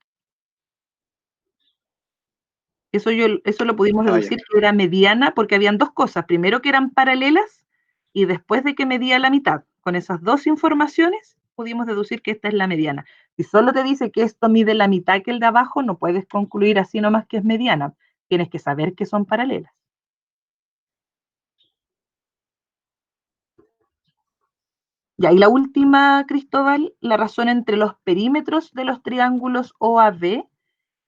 Eso lo pudimos Ah, ya. deducir que era mediana porque habían dos cosas. Primero que eran paralelas y después de que medía la mitad. Con esas dos informaciones pudimos deducir que esta es la mediana. Si solo te dice que esto mide la mitad que el de abajo, no puedes concluir así nomás que es mediana. Tienes que saber que son paralelas. Ya, y la última, Cristóbal, la razón entre los perímetros de los triángulos OAB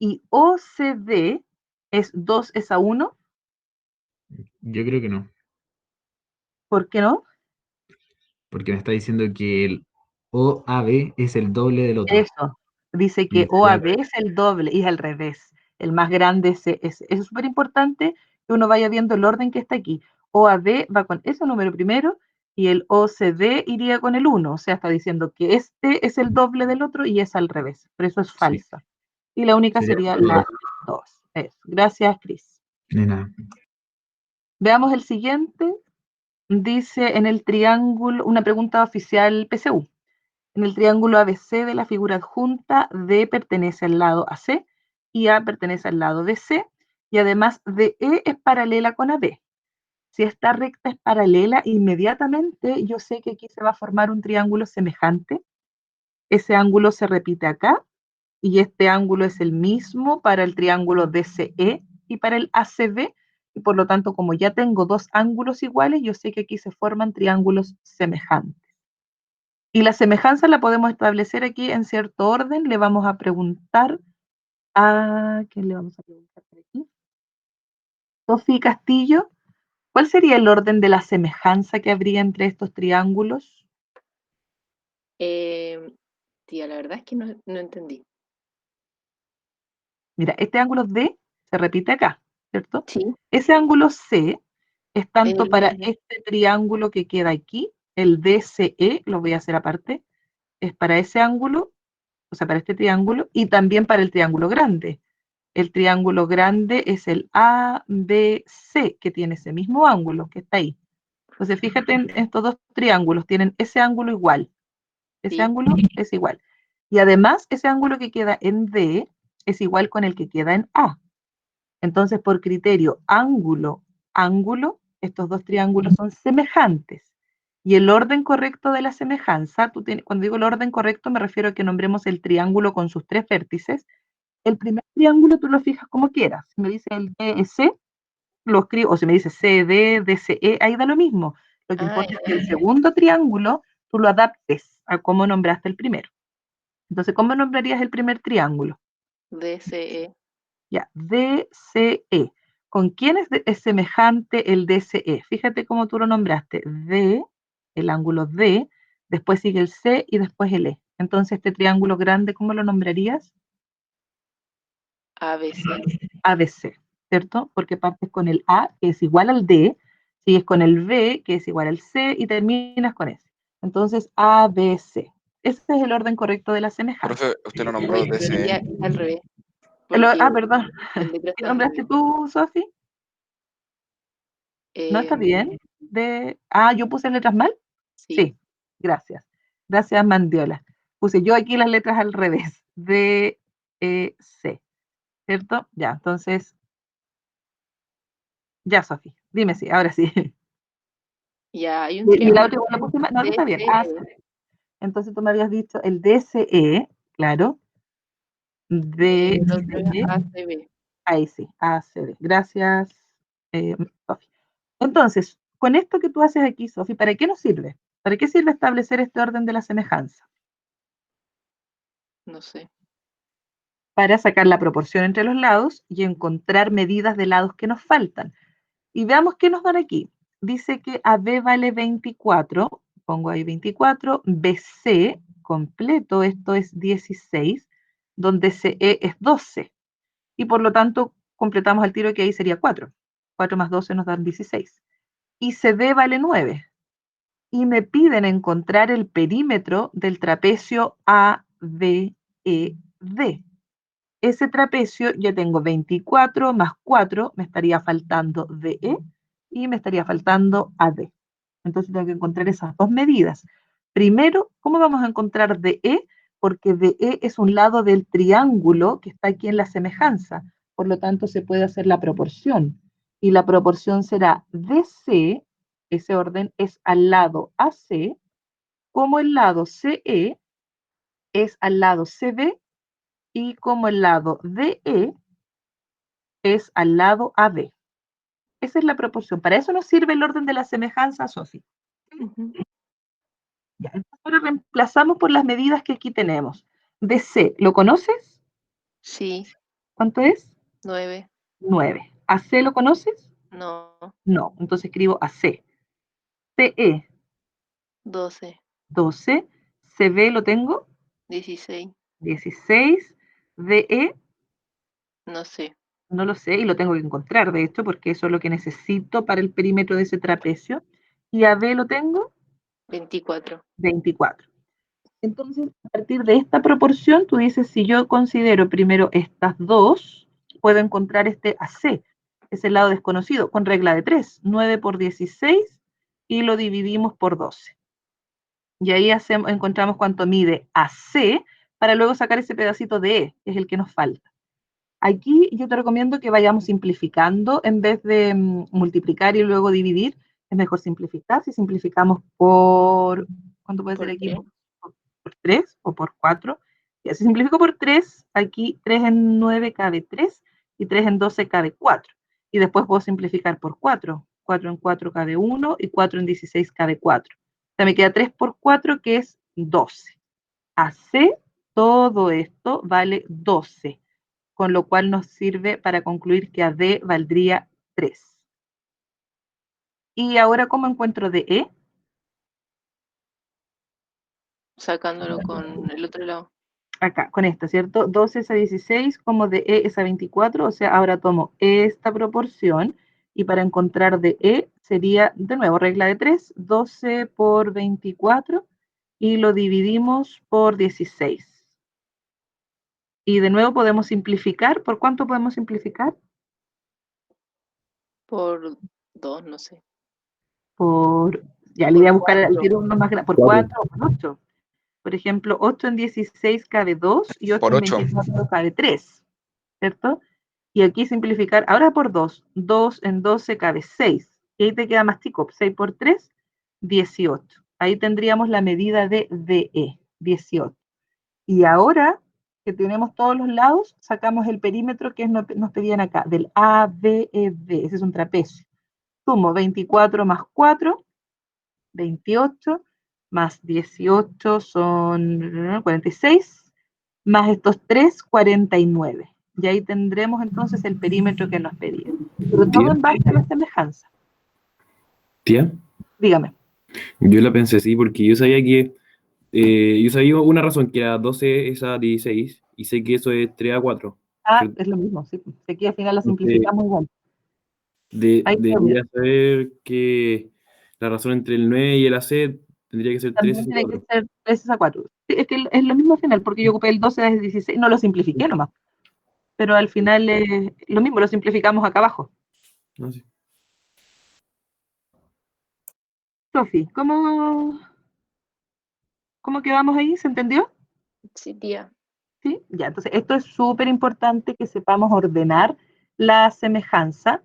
y OCD es 2:1. Yo creo que no, ¿Por qué no? porque me está diciendo que el OAB es el doble del otro. Eso. Dice Y que sería al OAB revés. es el doble y es al revés. El más grande es. Eso es súper importante que uno vaya viendo el orden que está aquí. OAB va con ese número primero y el OCD iría con el 1. O sea, está diciendo que este es el doble del otro y es al revés. Pero eso es Sí, falsa. Y la única sería sería el la 2. Eso. Gracias, Cris. de nada. Veamos el siguiente. Dice en el triángulo, una pregunta oficial PSU. En el triángulo ABC de la figura adjunta, D pertenece al lado AC y A pertenece al lado DC, y además DE es paralela con AB. Si esta recta es paralela, inmediatamente yo sé que aquí se va a formar un triángulo semejante. Ese ángulo se repite acá, y este ángulo es el mismo para el triángulo DCE y para el ACB, y por lo tanto, como ya tengo dos ángulos iguales, yo sé que aquí se forman triángulos semejantes. Y la semejanza la podemos establecer aquí en cierto orden. Le vamos a preguntar a... ¿Quién le vamos a preguntar por aquí? Sofía Castillo. ¿Cuál sería el orden de la semejanza que habría entre estos triángulos? Tía, la verdad es que no entendí. Mira, este ángulo D se repite acá, ¿cierto? Sí. Ese ángulo C es tanto para El- este triángulo que queda aquí, el DCE, lo voy a hacer aparte, es para ese ángulo, o sea, para este triángulo, y también para el triángulo grande. El triángulo grande es el ABC, que tiene ese mismo ángulo que está ahí. Entonces, fíjate en estos dos triángulos, tienen ese ángulo igual. Ese Sí. ángulo es igual. Y además, ese ángulo que queda en D es igual con el que queda en A. Entonces, por criterio ángulo, ángulo, estos dos triángulos son semejantes. Y el orden correcto de la semejanza, cuando digo el orden correcto, me refiero a que nombremos el triángulo con sus tres vértices. El primer triángulo tú lo fijas como quieras. Si me dice el DEC, lo escribo, o si me dice CD, DCE, ahí da lo mismo. Lo que importa es que el segundo triángulo tú lo adaptes a cómo nombraste el primero. Entonces, ¿cómo nombrarías el primer triángulo? DCE. Ya, DCE. ¿Con quién es semejante el DCE? Fíjate cómo tú lo nombraste. D, el ángulo D, después sigue el C y después el E. Entonces, este triángulo grande, ¿cómo lo nombrarías? ABC. ABC, ¿cierto? Porque partes con el A, que es igual al D, sigues con el B, que es igual al C, y terminas con S. Entonces, ABC. Ese es el orden correcto de la semejanza. Profe, usted lo nombró Debería DCE. al revés. Porque Perdón. el letra ¿Qué está al nombraste revés. tú, Sofi? ¿No está bien? Yo puse letras mal. Sí. Sí, gracias. Gracias, Mandiola. Puse yo aquí las letras al revés. D, E, C. ¿Cierto? Ya, entonces. Ya, Sofi. Dime si, ahora sí. Ya hay un Y la triángulo. otra igual la puse mal. No, está bien. DCE. Entonces tú me habías dicho el DCE, claro. El otro es DCE. ACB. Ahí sí, ACD. Gracias, Sofi. Entonces, con esto que tú haces aquí, Sofi, ¿para qué nos sirve? ¿Para qué sirve establecer este orden de la semejanza? No sé. Para sacar la proporción entre los lados y encontrar medidas de lados que nos faltan. Y veamos qué nos dan aquí. Dice que AB vale 24, pongo ahí 24, BC completo, esto es 16, donde CE es 12. Y por lo tanto, completamos el tiro que ahí sería 4. 4 más 12 nos dan 16. Y CD vale 9. Y me piden encontrar el perímetro del trapecio ABED. Ese trapecio ya tengo 24 más 4, me estaría faltando DE y me estaría faltando AD. Entonces tengo que encontrar esas dos medidas. Primero, ¿cómo vamos a encontrar DE? Porque DE es un lado del triángulo que está aquí en la semejanza. por lo tanto se puede hacer la proporción. Y la proporción será DC, ese orden es al lado AC, como el lado CE es al lado CB, y como el lado DE es al lado AB. Esa es la proporción. Para eso nos sirve el orden de la semejanza, Sofi. Ya, ahora reemplazamos por las medidas que aquí tenemos. DC, ¿lo conoces? Sí, ¿Cuánto es? 9. 9. ¿AC lo conoces? No, No, entonces escribo AC. CE, 12. 12. CB lo tengo, 16. 16. DE, No sé. no lo sé y lo tengo que encontrar, de hecho, porque eso es lo que necesito para el perímetro de ese trapecio. Y AB lo tengo, 24. 24. Entonces, a partir de esta proporción, tú dices, si yo considero primero estas dos, puedo encontrar este AC, es el lado desconocido, con regla de 3, 9 por 16, y lo dividimos por 12. Y ahí encontramos cuánto mide AC, para luego sacar ese pedacito de E, que es el que nos falta. Aquí yo te recomiendo que vayamos simplificando, en vez de multiplicar y luego dividir, es mejor simplificar. Si simplificamos por, ¿cuánto puede ser aquí? Por 3 o por 4. Y si simplifico por 3, aquí 3 en 9 cabe 3 y 3 en 12 cabe 4. Y después puedo simplificar por 4. 4 en 4 cabe 1 y 4 en 16 cabe 4. O sea, me queda 3 por 4 que es 12. AC, todo esto vale 12, con lo cual nos sirve para concluir que AD valdría 3. ¿Y ahora cómo encuentro DE? Sacándolo con el otro lado. Acá, con esto, ¿cierto? 12 es a 16, como DE es a 24, o sea, ahora tomo esta proporción, y para encontrar DE sería, de nuevo, regla de 3, 12 por 24, y lo dividimos por 16. Y de nuevo podemos simplificar. ¿Por cuánto podemos simplificar? Por 2, no sé. Ya le voy a buscar el 4. tiro uno más grande, por 4 o por 8. Por ejemplo, 8 en 16 cabe 2 y 8 Por en 8. 24 cabe 3, ¿cierto? Y aquí simplificar, ahora por 2, 2 en 12 cabe 6. Y ahí te queda más chico, 6 por 3, 18. Ahí tendríamos la medida de DE, 18. Y ahora que tenemos todos los lados, sacamos el perímetro que nos pedían acá, del ABED, ese es un trapecio. Sumo 24 más 4, 28, más 18 son 46, más estos 3, 49. Y ahí tendremos entonces el perímetro que nos pedían. Pero todo en base a la semejanza. Tía, Dígame. yo la pensé así porque yo sabía que yo sabía una razón que era 12 es a 16 y sé que eso es 3 a 4. Ah, ¿cierto? es lo mismo, sí. Aquí al final la Entonces, simplificamos igual. Ahí debería saber que la razón entre el 9 y el AC tendría que ser 13 también a tiene que 4. ser 3 a 4. Sí, es que es lo mismo al final, porque yo ocupé el 12 desde 16, no lo simplifiqué nomás. Pero al final es lo mismo, lo simplificamos acá abajo. Ah, sí. Sofi, ¿cómo quedamos ahí? ¿Se entendió? Sí, tía. Sí, ya, entonces esto es súper importante que sepamos ordenar la semejanza.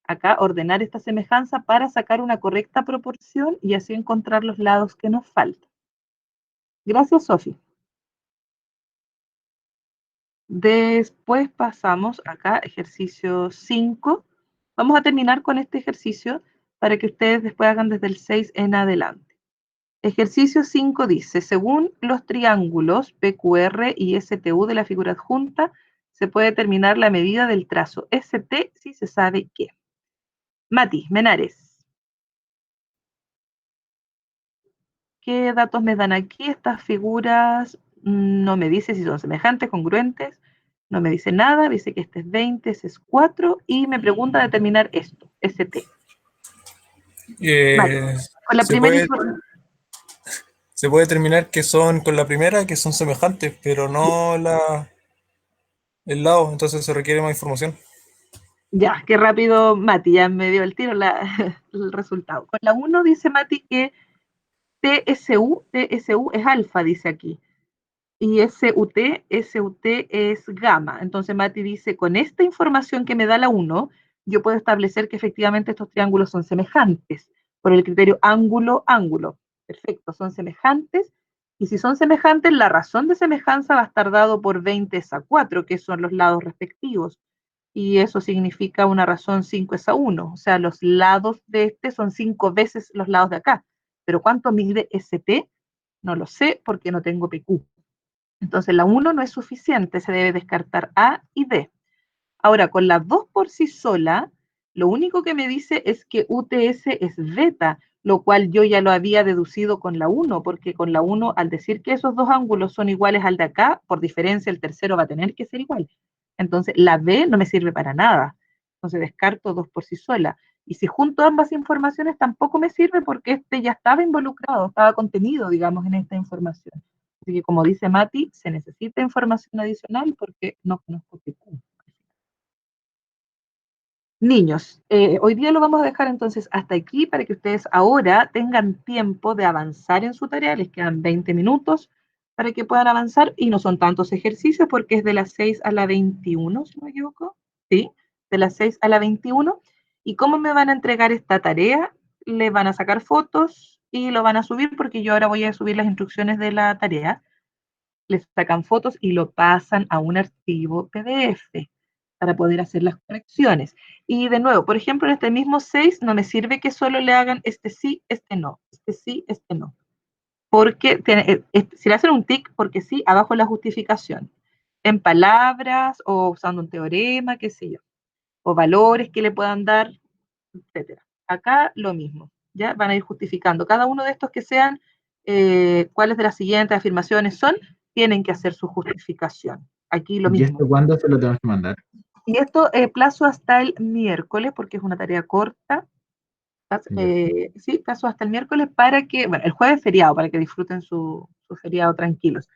Acá, ordenar esta semejanza para sacar una correcta proporción y así encontrar los lados que nos faltan. Gracias, Sofi. Después pasamos acá, ejercicio 5. Vamos a terminar con este ejercicio para que ustedes después hagan desde el 6 en adelante. Ejercicio 5 dice, según los triángulos PQR y STU de la figura adjunta, se puede determinar la medida del trazo ST si se sabe qué. Mati, Menares. ¿Qué datos me dan aquí? Estas figuras no me dice si son semejantes, congruentes, no me dice nada, dice que este es 20, ese es 4, y me pregunta determinar esto, ST. Vale. Con la primera se puede determinar que son con la primera, que son semejantes, pero no el lado, entonces se requiere más información. Ya, qué rápido, Mati, ya me dio el tiro el resultado. Con la 1 dice Mati que TSU es alfa, dice aquí. y SUT es gamma. Entonces Mati dice, con esta información que me da la 1, yo puedo establecer que efectivamente estos triángulos son semejantes, por el criterio ángulo-ángulo. Perfecto, son semejantes, y si son semejantes, la razón de semejanza va a estar dado por 20^4, que son los lados respectivos, y eso significa una razón 5:1, o sea, los lados de este son 5 veces los lados de acá. Pero ¿cuánto mide ST? No lo sé porque no tengo PQ. Entonces la 1 no es suficiente, se debe descartar A y D. Ahora, con la 2 por sí sola, lo único que me dice es que UTS es beta, lo cual yo ya lo había deducido con la 1, porque con la 1, al decir que esos dos ángulos son iguales al de acá, por diferencia el tercero va a tener que ser igual. Entonces la B no me sirve para nada. Entonces descarto 2 por sí sola. Y si junto ambas informaciones tampoco me sirve porque este ya estaba involucrado, estaba contenido, digamos, en esta información. Así que como dice Mati, se necesita información adicional porque no conozco PQ. Niños, hoy día lo vamos a dejar entonces hasta aquí para que ustedes ahora tengan tiempo de avanzar en su tarea. Les quedan 20 minutos para que puedan avanzar y no son tantos ejercicios porque es de las 6 a la 21, si no me equivoco. Sí, de las 6 a la 21. ¿Y cómo me van a entregar esta tarea? Les van a sacar fotos y lo van a subir porque yo ahora voy a subir las instrucciones de la tarea. Les sacan fotos y lo pasan a un archivo PDF para poder hacer las correcciones. Y de nuevo, por ejemplo, en este mismo 6 no me sirve que solo le hagan este sí, este no, este sí, este no. Porque si le hacen un tic, porque sí, abajo la justificación. En palabras o usando un teorema, qué sé yo. O valores que le puedan dar, etcétera. Acá lo mismo, ¿ya? Van a ir justificando. Cada uno de estos que sean, cuáles de las siguientes afirmaciones son, tienen que hacer su justificación. Aquí lo ¿Y mismo. esto cuándo se lo tenemos que mandar? Y esto plazo hasta el miércoles, porque es una tarea corta. Sí, plazo hasta el miércoles para que, bueno, el jueves feriado, para que disfruten su feriado tranquilos.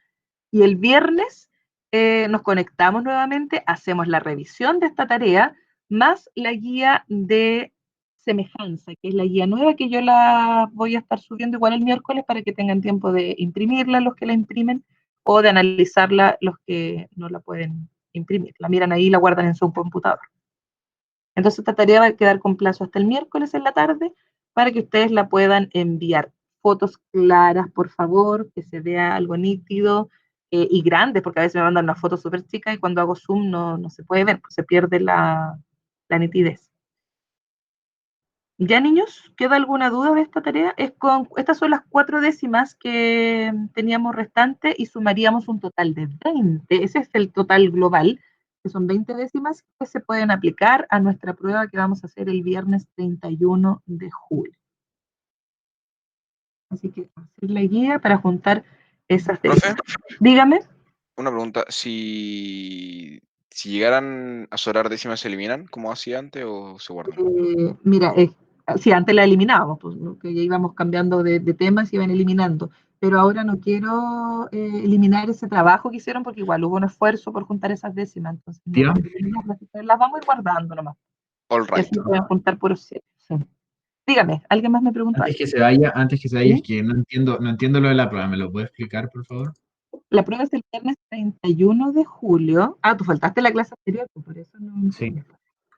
Y el viernes nos conectamos nuevamente, hacemos la revisión de esta tarea, más la guía de semejanza, que es la guía nueva que yo la voy a estar subiendo igual el miércoles para que tengan tiempo de imprimirla los que la imprimen o de analizarla los que no la pueden imprimir. La miran ahí y la guardan en su computador. Entonces esta tarea va a quedar con plazo hasta el miércoles en la tarde para que ustedes la puedan enviar. Fotos claras, por favor, que se vea algo nítido y grandes, porque a veces me mandan una foto súper chica y cuando hago zoom no se puede ver, pues se pierde la nitidez. ¿Ya, niños? ¿Queda alguna duda de esta tarea? Estas son las 4 décimas que teníamos restante y sumaríamos un total de 20. Ese es el total global, que son 20 décimas que se pueden aplicar a nuestra prueba que vamos a hacer el viernes 31 de julio. Así que hacer la guía para juntar esas décimas. ¿Profe? Dígame. Una pregunta, si llegaran a sobrar décimas, ¿se eliminan como hacía antes o se guardan? Mira, sí, antes la eliminábamos, pues, ¿no? Que ya íbamos cambiando de temas y iban eliminando, pero ahora no quiero eliminar ese trabajo que hicieron porque igual hubo un esfuerzo por juntar esas décimas, entonces no ¿Tía? quiero eliminarlas, las vamos a ir guardando nomás. All Y right. así pueden juntar puros 7. Sí. Dígame, ¿alguien más me preguntó Antes algo? que se vaya, ¿Sí? es que no entiendo lo de la prueba. ¿Me lo puede explicar, por favor? La prueba es el viernes 31 de julio. Ah, tú faltaste la clase anterior, pues por eso no. Sí.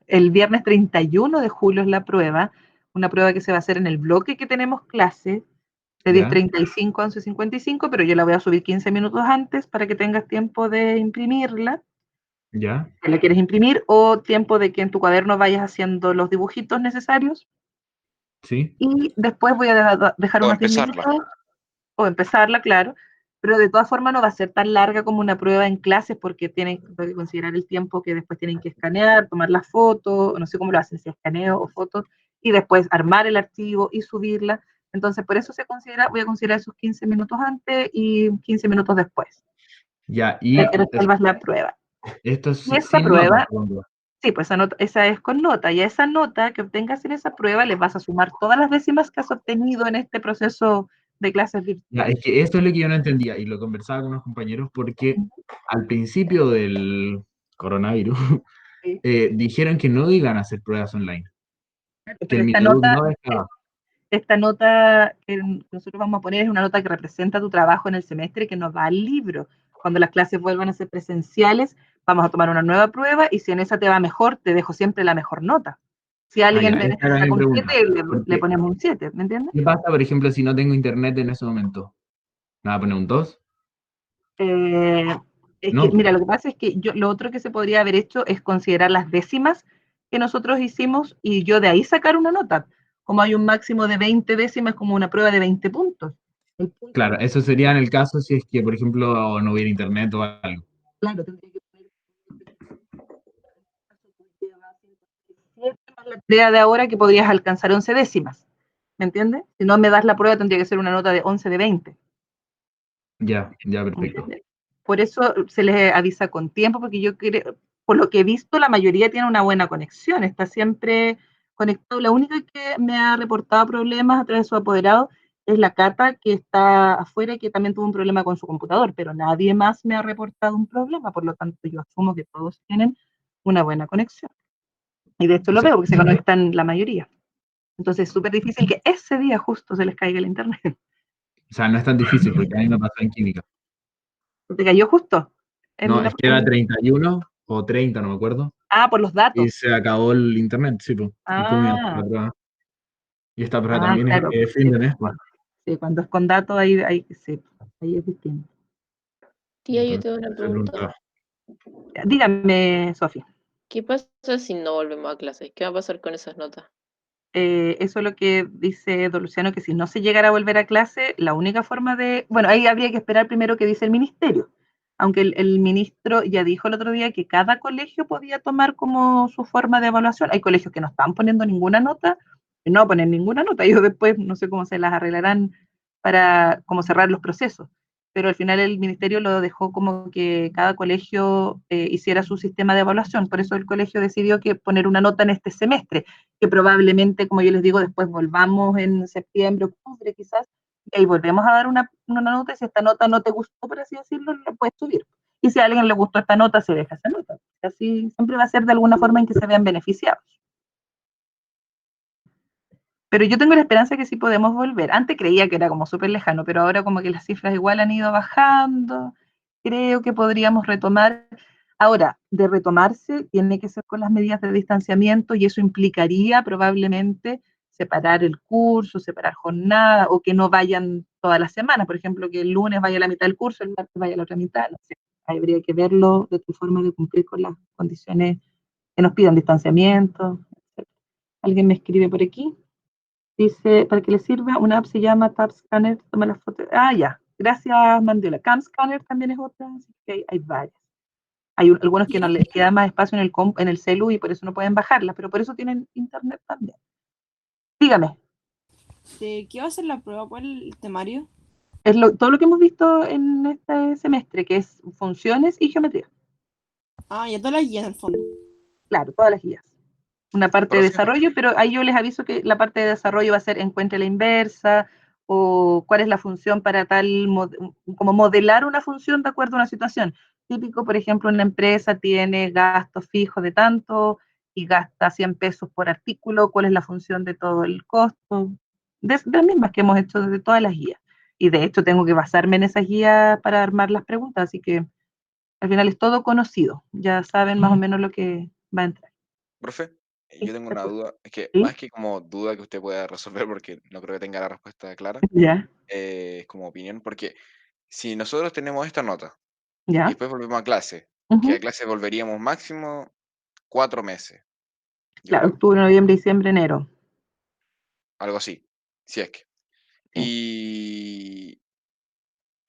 El viernes 31 de julio es la prueba, una prueba que se va a hacer en el bloque que tenemos clase, de ¿Ya? 10:35 a 11:55, pero yo la voy a subir 15 minutos antes para que tengas tiempo de imprimirla, ¿Ya? si la quieres imprimir, o tiempo de que en tu cuaderno vayas haciendo los dibujitos necesarios. ¿Sí? Y después voy a dejar O unos 10 empezarla. minutos, o empezarla, claro, pero de todas formas no va a ser tan larga como una prueba en clases porque tienen que considerar el tiempo que después tienen que escanear, tomar las fotos, no sé cómo lo hacen, si escaneo o fotos, y después armar el archivo y subirla. Entonces, por eso voy a considerar esos 15 minutos antes y 15 minutos después, Ya, y para que resuelvas la prueba. esto es Y esta sin nota, prueba, supongo. sí, pues esa es con nota, y a esa nota que obtengas en esa prueba le vas a sumar todas las décimas que has obtenido en este proceso de clases Ya, virtuales. es que esto es lo que yo no entendía y lo conversaba con unos compañeros porque al principio del coronavirus Sí. dijeron que no iban a hacer pruebas online, que Pero el Mineduc no dejaba. esta nota que nosotros vamos a poner es una nota que representa tu trabajo en el semestre que nos va al libro. Cuando las clases vuelvan a ser presenciales, vamos a tomar una nueva prueba y si en esa te va mejor, te dejo siempre la mejor nota. Si alguien ya, en esa esta era mi saca un pregunta. 7, le Porque, ponemos un 7, ¿me entiendes? ¿qué pasa, por ejemplo, si no tengo internet en ese momento? ¿Me va a poner un 2? Es No, que, mira, lo que pasa es que lo otro que se podría haber hecho es considerar las décimas que nosotros hicimos y yo de ahí sacar una nota. Como hay un máximo de 20 décimas, como una prueba de 20 puntos. El punto, claro, eso sería en el caso si es que, por ejemplo, no hubiera internet o algo. claro, tendría que poner 7 más la tarea de ahora que podrías alcanzar 11 décimas. ¿Me entiendes? Si no me das la prueba, tendría que ser una nota de 11 de 20. Ya, perfecto. ¿Entiendes? Por eso se les avisa con tiempo, porque yo creo, por lo que he visto, la mayoría tiene una buena conexión, está siempre conectado. La única que me ha reportado problemas a través de su apoderado es la Cata, que está afuera y que también tuvo un problema con su computador, pero nadie más me ha reportado un problema, por lo tanto yo asumo que todos tienen una buena conexión. Y de esto O lo sea, veo, porque se conectan la mayoría. Entonces es súper difícil que ese día justo se les caiga el internet. o sea, no es tan difícil porque a mí me pasó en química. ¿Te cayó justo? No, es que era 31 o 30, no me acuerdo. Por los Y datos. se acabó el internet, sí, pues. ¿Y cómo iba a hacer Ah, la prueba? Y esta prueba también claro. es fin Sí, de mes, pues. sí, cuando es con datos, ahí sí, ahí es distinto. Tía, yo Entonces, tengo una se pregunta. preguntaba. Dígame, Sofía. ¿Qué pasa si no volvemos a clases? ¿Qué va a pasar con esas notas? Eso es lo que dice Don Luciano, que si no se llegara a volver a clase, la única forma de... Bueno, ahí habría que esperar primero que dice el ministerio. Aunque el ministro ya dijo el otro día que cada colegio podía tomar como su forma de evaluación. Hay colegios que no están poniendo ninguna nota, y no ponen ninguna nota. Ellos después no sé cómo se las arreglarán para como cerrar los procesos. Pero al final el ministerio lo dejó como que cada colegio hiciera su sistema de evaluación. Por eso el colegio decidió que poner una nota en este semestre, que probablemente, como yo les digo, después volvamos en septiembre, octubre quizás, y ahí volvemos a dar una nota, y si esta nota no te gustó, por así decirlo, la puedes subir. Y si a alguien le gustó esta nota, se deja esa nota. Así siempre va a ser de alguna forma en que se vean beneficiados. Pero yo tengo la esperanza que sí podemos volver. Antes creía que era como súper lejano, pero ahora como que las cifras igual han ido bajando. Creo que podríamos retomar. Ahora, de retomarse, tiene que ser con las medidas de distanciamiento y eso implicaría probablemente separar el curso, separar jornada o que no vayan todas las semanas. Por ejemplo, que el lunes vaya la mitad del curso, el martes vaya la otra mitad. No sé. Habría que verlo de tu forma de cumplir con las condiciones que nos pidan distanciamiento, etc. ¿Alguien me escribe por aquí? Dice, para que le sirva, una app se llama Tab Scanner, toma las fotos. Ya. Gracias, Mandela. Cam Scanner también es otra, así que hay varias. Hay algunos que no les queda más espacio en el celu y por eso no pueden bajarlas, pero por eso tienen internet también. Dígame. ¿De qué va a ser la prueba? ¿Cuál es el temario? Es todo lo que hemos visto en este semestre, que es funciones y geometría. Ya todas las guías en el fondo. Claro, todas las guías. Una parte de Profe, desarrollo, pero ahí yo les aviso que la parte de desarrollo va a ser encuentre la inversa, o cuál es la función para como modelar una función de acuerdo a una situación. Típico, por ejemplo, una empresa tiene gastos fijos de tanto y gasta 100 pesos por artículo, cuál es la función de todo el costo, de las mismas que hemos hecho desde todas las guías. Y de hecho tengo que basarme en esas guías para armar las preguntas, así que al final es todo conocido, ya saben más o menos lo que va a entrar. profe, Sí, yo tengo te una escucho. duda, es que ¿Sí? más que como duda que usted pueda resolver, porque no creo que tenga la respuesta clara, Ya, es como opinión, porque si nosotros tenemos esta nota y ya. después volvemos a clase, que a Ujú. clase volveríamos máximo 4 meses, yo Claro, creo, octubre, noviembre, diciembre, enero. algo así, si es que. Sí. Y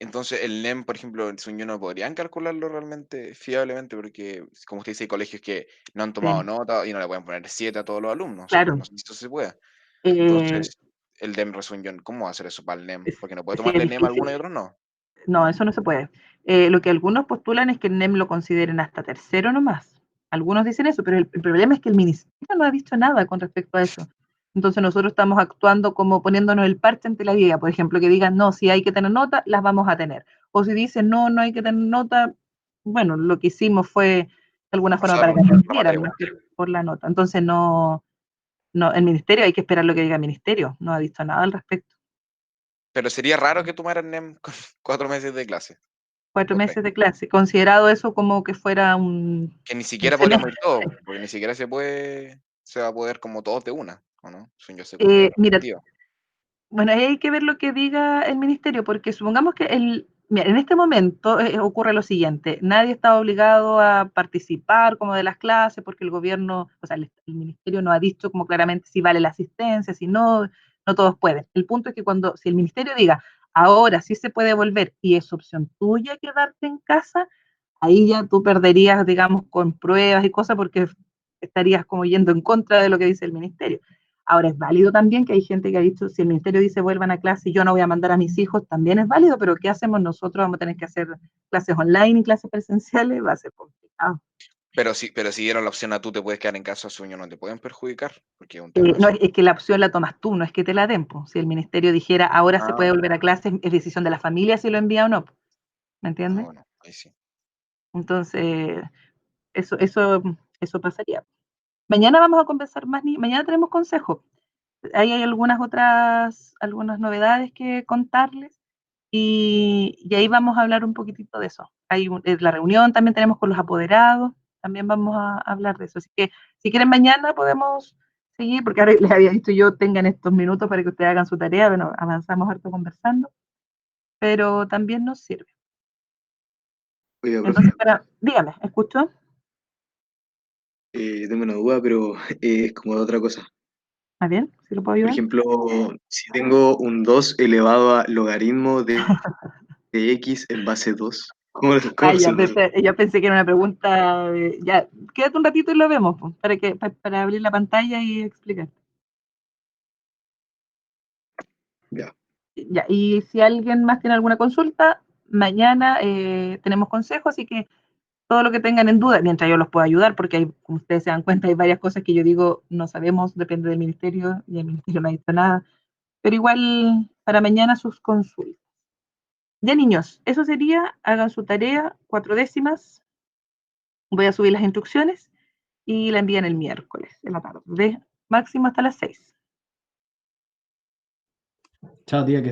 entonces el NEM, por ejemplo, según yo no podrían calcularlo realmente fiablemente, porque como usted dice, hay colegios que no han tomado Sí, nota y no le pueden poner 7 a todos los alumnos, o sea, no claro. sé si eso se puede. Eh, Entonces, el DEM, según yo, ¿cómo va a hacer eso para el NEM? Porque no puede sí, es tomarle NEM a difícil. algunos y otros no. No, eso no se puede. Lo que algunos postulan es que el NEM lo consideren hasta tercero nomás. Algunos dicen eso, pero el problema es que el ministerio no ha dicho nada con respecto a eso. Entonces nosotros estamos actuando como poniéndonos el parche ante la guía. Por ejemplo, que digan, no, si hay que tener nota, las vamos a tener. O si dicen, no, no hay que tener nota, bueno, lo que hicimos fue de alguna forma Pasar para que la aprendieran, materia ¿no? igual. Por la nota. Entonces no, el ministerio, hay que esperar lo que diga el ministerio. No ha dicho nada al respecto. Pero sería raro que tomaran NEM con 4 meses de clase. 4 meses de clase, considerado eso como que fuera un Que ni siquiera podríamos ir todos, porque ni siquiera se va a poder como todos de una, ¿o no? Según yo, según la mira, perspectiva. bueno, ahí hay que ver lo que diga el ministerio, porque supongamos que mira, en este momento ocurre lo siguiente, nadie está obligado a participar como de las clases, porque el gobierno, o sea, el ministerio no ha dicho como claramente si vale la asistencia, si no, no todos pueden. El punto es que si el ministerio diga, ahora sí se puede volver y es opción tuya quedarte en casa, ahí ya tú perderías, digamos, con pruebas y cosas, porque estarías como yendo en contra de lo que dice el ministerio. Ahora, es válido también que hay gente que ha dicho, si el ministerio dice vuelvan a clase y yo no voy a mandar a mis hijos, también es válido, pero ¿qué hacemos nosotros? Vamos a tener que hacer clases online y clases presenciales, va a ser complicado. Pero si dieron la opción a tú te puedes quedar en casa, sueño, no te pueden perjudicar, porque es un tema No, de es que la opción la tomas tú, no es que te la den. Si el ministerio dijera ahora se puede volver a clases, es decisión de la familia si lo envía o no. ¿Me entiendes? bueno, ahí sí. Entonces, eso pasaría. Mañana vamos a conversar más, mañana tenemos consejo. Ahí hay algunas novedades que contarles y ahí vamos a hablar un poquitito de eso. Hay la reunión también tenemos con los apoderados, también vamos a hablar de eso. Así que si quieren mañana podemos seguir, porque ahora les había dicho yo tengan estos minutos para que ustedes hagan su tarea, bueno, avanzamos harto conversando, pero también nos sirve. Oiga, Entonces, profe, dígame, ¿escuchó? tengo una duda, pero es como de otra cosa. ¿Está bien? ¿Sí lo puedo Por ayudar? ejemplo, si tengo un 2 elevado a logaritmo de x en base 2, ¿cómo resuelvo eso? Ya pensé que era una pregunta. Ya, quédate un ratito y lo vemos, pues, para abrir la pantalla y explicar. Ya. Ya, y si alguien más tiene alguna consulta, mañana tenemos consejo, así que todo lo que tengan en duda, mientras yo los pueda ayudar, porque como ustedes se dan cuenta, hay varias cosas que yo digo, no sabemos, depende del ministerio, y el ministerio no ha dicho nada, pero igual para mañana sus consultas. Ya niños, eso sería, hagan su tarea, 4 décimas, voy a subir las instrucciones y la envían el miércoles en la tarde, máximo hasta las 6. Chao, tía, que